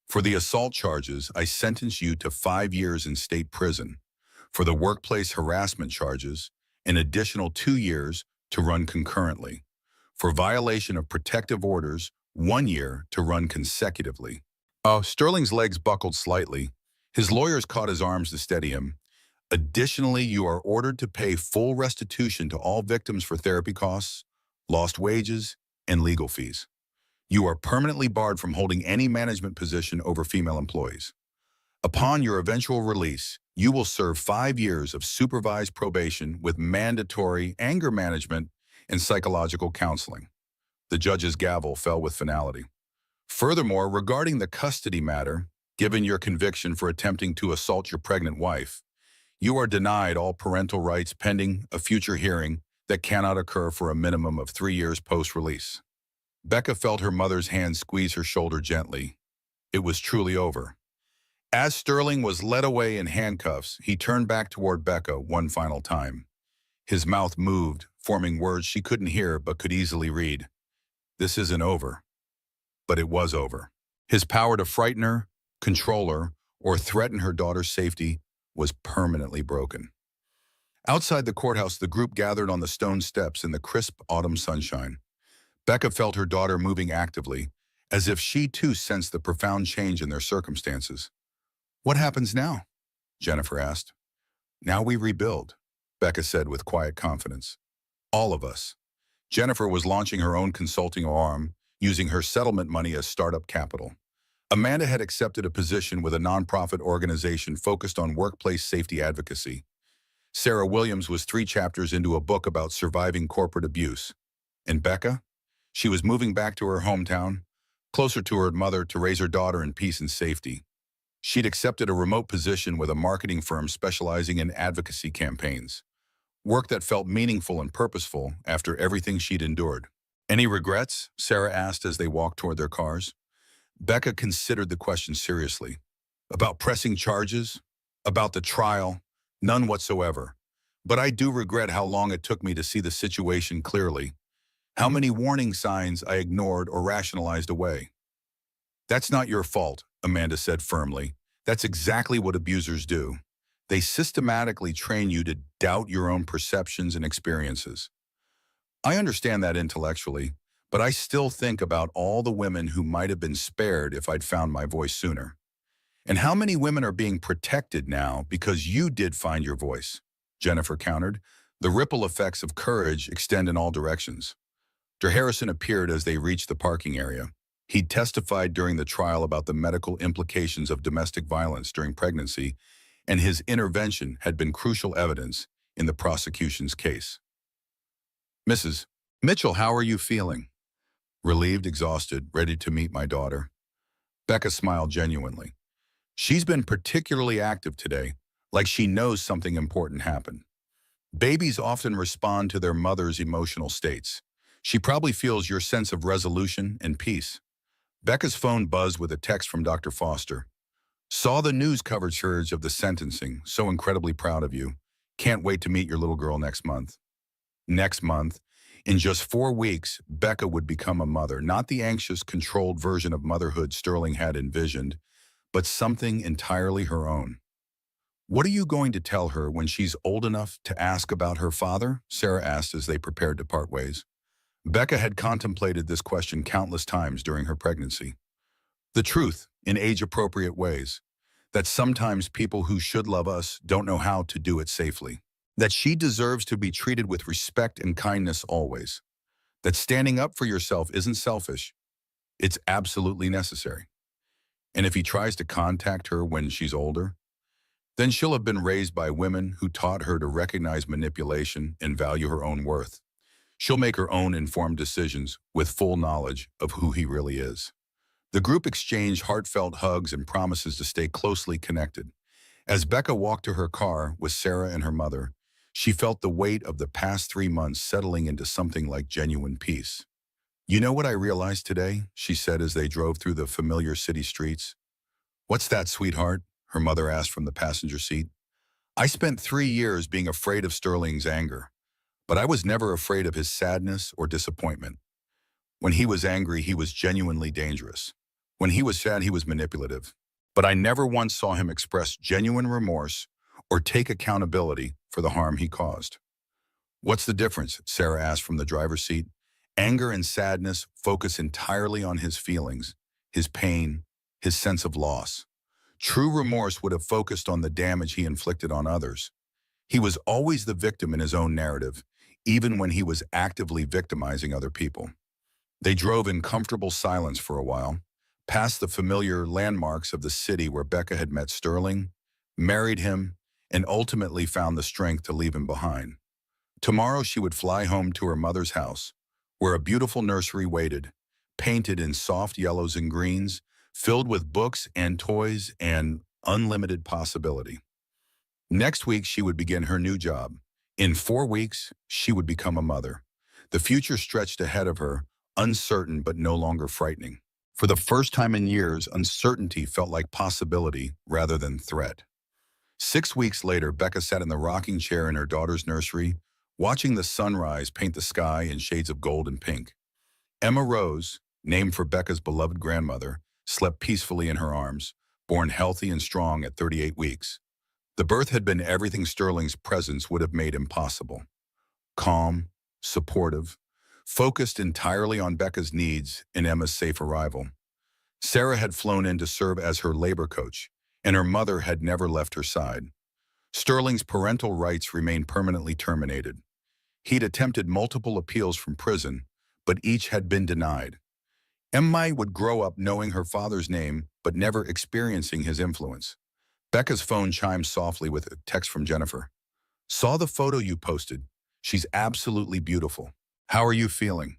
For the assault charges, I sentence you to 5 years in state prison. For the workplace harassment charges, an additional 2 years to run concurrently. For violation of protective orders, 1 year to run consecutively. Sterling's legs buckled slightly. His lawyers caught his arms to steady him. Additionally, you are ordered to pay full restitution to all victims for therapy costs, lost wages, and legal fees. You are permanently barred from holding any management position over female employees. Upon your eventual release, you will serve 5 years of supervised probation with mandatory anger management and psychological counseling. The judge's gavel fell with finality. Furthermore, regarding the custody matter, given your conviction for attempting to assault your pregnant wife, you are denied all parental rights pending a future hearing that cannot occur for a minimum of 3 years post-release. Becca felt her mother's hand squeeze her shoulder gently. It was truly over. As Sterling was led away in handcuffs, he turned back toward Becca one final time. His mouth moved, forming words she couldn't hear but could easily read. This isn't over. But it was over. His power to frighten her, control her, or threaten her daughter's safety was permanently broken. Outside the courthouse, the group gathered on the stone steps in the crisp autumn sunshine. Becca felt her daughter moving actively, as if she too sensed the profound change in their circumstances. What happens now? Jennifer asked. Now we rebuild, Becca said with quiet confidence. All of us. Jennifer was launching her own consulting arm, using her settlement money as startup capital. Amanda had accepted a position with a nonprofit organization focused on workplace safety advocacy. Sarah Williams was 3 chapters into a book about surviving corporate abuse. And Becca? She was moving back to her hometown, closer to her mother to raise her daughter in peace and safety. She'd accepted a remote position with a marketing firm specializing in advocacy campaigns, work that felt meaningful and purposeful after everything she'd endured. Any regrets? Sarah asked as they walked toward their cars. Becca considered the question seriously. About pressing charges? About the trial? None whatsoever. But I do regret how long it took me to see the situation clearly. How many warning signs I ignored or rationalized away. That's not your fault, Amanda said firmly. That's exactly what abusers do. They systematically train you to doubt your own perceptions and experiences. I understand that intellectually, but I still think about all the women who might have been spared if I'd found my voice sooner. And how many women are being protected now because you did find your voice? Jennifer countered. The ripple effects of courage extend in all directions. Dr. Harrison appeared as they reached the parking area. He'd testified during the trial about the medical implications of domestic violence during pregnancy, and his intervention had been crucial evidence in the prosecution's case. Mrs. Mitchell, how are you feeling? Relieved, exhausted, ready to meet my daughter. Becca smiled genuinely. She's been particularly active today, like she knows something important happened. Babies often respond to their mother's emotional states. She probably feels your sense of resolution and peace. Becca's phone buzzed with a text from Dr. Foster. Saw the news coverage of the sentencing. So incredibly proud of you. Can't wait to meet your little girl next month. Next month, in just 4 weeks, Becca would become a mother, not the anxious, controlled version of motherhood Sterling had envisioned, but something entirely her own. What are you going to tell her when she's old enough to ask about her father? Sarah asked as they prepared to part ways. Becca had contemplated this question countless times during her pregnancy. The truth, in age-appropriate ways, that sometimes people who should love us don't know how to do it safely. That she deserves to be treated with respect and kindness always. That standing up for yourself isn't selfish. It's absolutely necessary. And if he tries to contact her when she's older, then she'll have been raised by women who taught her to recognize manipulation and value her own worth. She'll make her own informed decisions with full knowledge of who he really is. The group exchanged heartfelt hugs and promises to stay closely connected. As Becca walked to her car with Sarah and her mother, she felt the weight of the past 3 months settling into something like genuine peace. You know what I realized today? She said as they drove through the familiar city streets. What's that, sweetheart? Her mother asked from the passenger seat. I spent 3 years being afraid of Sterling's anger, but I was never afraid of his sadness or disappointment. When he was angry, he was genuinely dangerous. When he was sad, he was manipulative. But I never once saw him express genuine remorse or take accountability for the harm he caused. What's the difference? Sarah asked from the driver's seat. Anger and sadness focus entirely on his feelings, his pain, his sense of loss. True remorse would have focused on the damage he inflicted on others. He was always the victim in his own narrative, even when he was actively victimizing other people. They drove in comfortable silence for a while, past the familiar landmarks of the city where Becca had met Sterling, married him, and ultimately found the strength to leave him behind. Tomorrow she would fly home to her mother's house, where a beautiful nursery waited, painted in soft yellows and greens, filled with books and toys and unlimited possibility. Next week, she would begin her new job. In 4 weeks, she would become a mother. The future stretched ahead of her, uncertain but no longer frightening. For the first time in years, uncertainty felt like possibility rather than threat. 6 weeks later, Becca sat in the rocking chair in her daughter's nursery, watching the sunrise paint the sky in shades of gold and pink. Emma Rose, named for Becca's beloved grandmother, slept peacefully in her arms, born healthy and strong at 38 weeks. The birth had been everything Sterling's presence would have made impossible. Calm, supportive, focused entirely on Becca's needs and Emma's safe arrival. Sarah had flown in to serve as her labor coach, and her mother had never left her side. Sterling's parental rights remained permanently terminated. He'd attempted multiple appeals from prison, but each had been denied. Emma would grow up knowing her father's name, but never experiencing his influence. Becca's phone chimed softly with a text from Jennifer. Saw the photo you posted. She's absolutely beautiful. How are you feeling?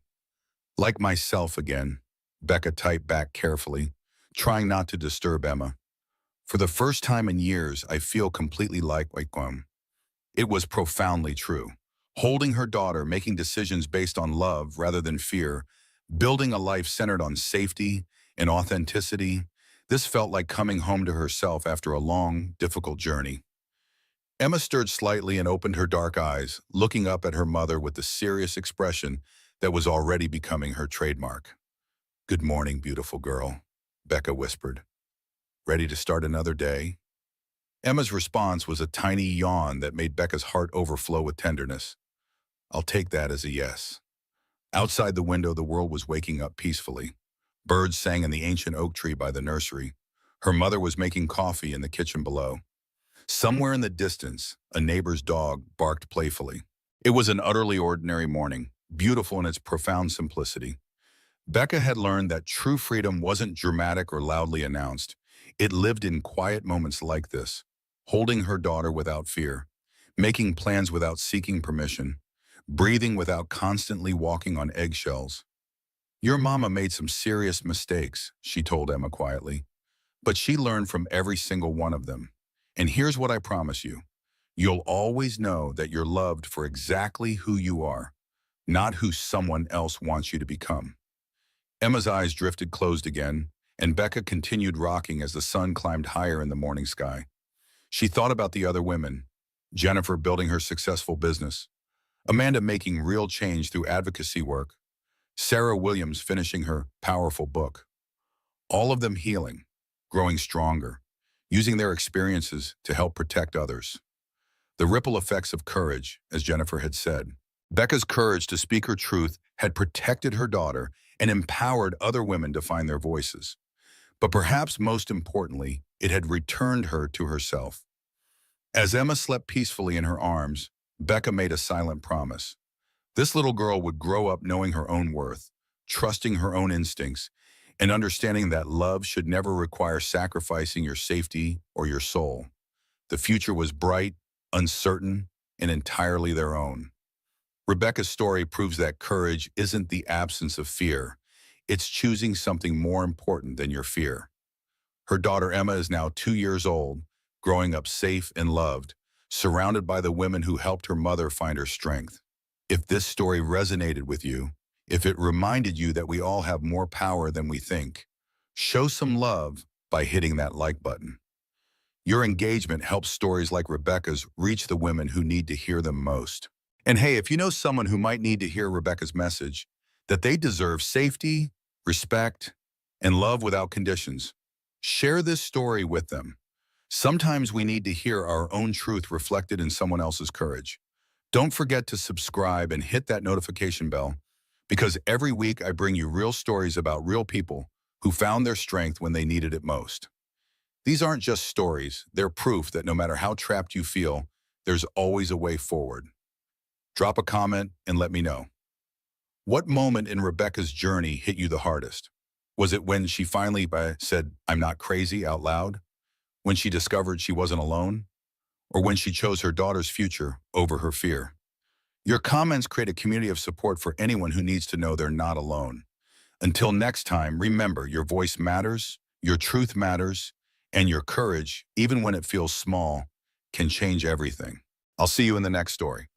Like myself again, Becca typed back carefully, trying not to disturb Emma. For the first time in years, I feel completely like Waikwam. It was profoundly true. Holding her daughter, making decisions based on love rather than fear, building a life centered on safety and authenticity, this felt like coming home to herself after a long, difficult journey. Emma stirred slightly and opened her dark eyes, looking up at her mother with the serious expression that was already becoming her trademark. "Good morning, beautiful girl," Becca whispered. "Ready to start another day?" Emma's response was a tiny yawn that made Becca's heart overflow with tenderness. "I'll take that as a yes." Outside the window, the world was waking up peacefully. Birds sang in the ancient oak tree by the nursery. Her mother was making coffee in the kitchen below. Somewhere in the distance, a neighbor's dog barked playfully. It was an utterly ordinary morning, beautiful in its profound simplicity. Becca had learned that true freedom wasn't dramatic or loudly announced. It lived in quiet moments like this, holding her daughter without fear, making plans without seeking permission, breathing without constantly walking on eggshells. "Your mama made some serious mistakes," she told Emma quietly, "but she learned from every single one of them. And here's what I promise you. You'll always know that you're loved for exactly who you are, not who someone else wants you to become." Emma's eyes drifted closed again, and Becca continued rocking as the sun climbed higher in the morning sky. She thought about the other women, Jennifer building her successful business, Amanda making real change through advocacy work, Sarah Williams finishing her powerful book. All of them healing, growing stronger, using their experiences to help protect others. The ripple effects of courage, as Jennifer had said. Becca's courage to speak her truth had protected her daughter and empowered other women to find their voices. But perhaps most importantly, it had returned her to herself. As Emma slept peacefully in her arms, Becca made a silent promise. This little girl would grow up knowing her own worth, trusting her own instincts, and understanding that love should never require sacrificing your safety or your soul. The future was bright, uncertain, and entirely their own. Rebecca's story proves that courage isn't the absence of fear. It's choosing something more important than your fear. Her daughter Emma is now 2 years old, growing up safe and loved, surrounded by the women who helped her mother find her strength. If this story resonated with you, if it reminded you that we all have more power than we think, show some love by hitting that like button. Your engagement helps stories like Rebecca's reach the women who need to hear them most. And hey, if you know someone who might need to hear Rebecca's message, that they deserve safety, respect, and love without conditions, share this story with them. Sometimes we need to hear our own truth reflected in someone else's courage. Don't forget to subscribe and hit that notification bell, because every week I bring you real stories about real people who found their strength when they needed it most. These aren't just stories, they're proof that no matter how trapped you feel, there's always a way forward. Drop a comment and let me know. What moment in Rebecca's journey hit you the hardest? Was it when she finally said, "I'm not crazy" out loud? When she discovered she wasn't alone? Or when she chose her daughter's future over her fear? Your comments create a community of support for anyone who needs to know they're not alone. Until next time, remember, your voice matters, your truth matters, and your courage, even when it feels small, can change everything. I'll see you in the next story.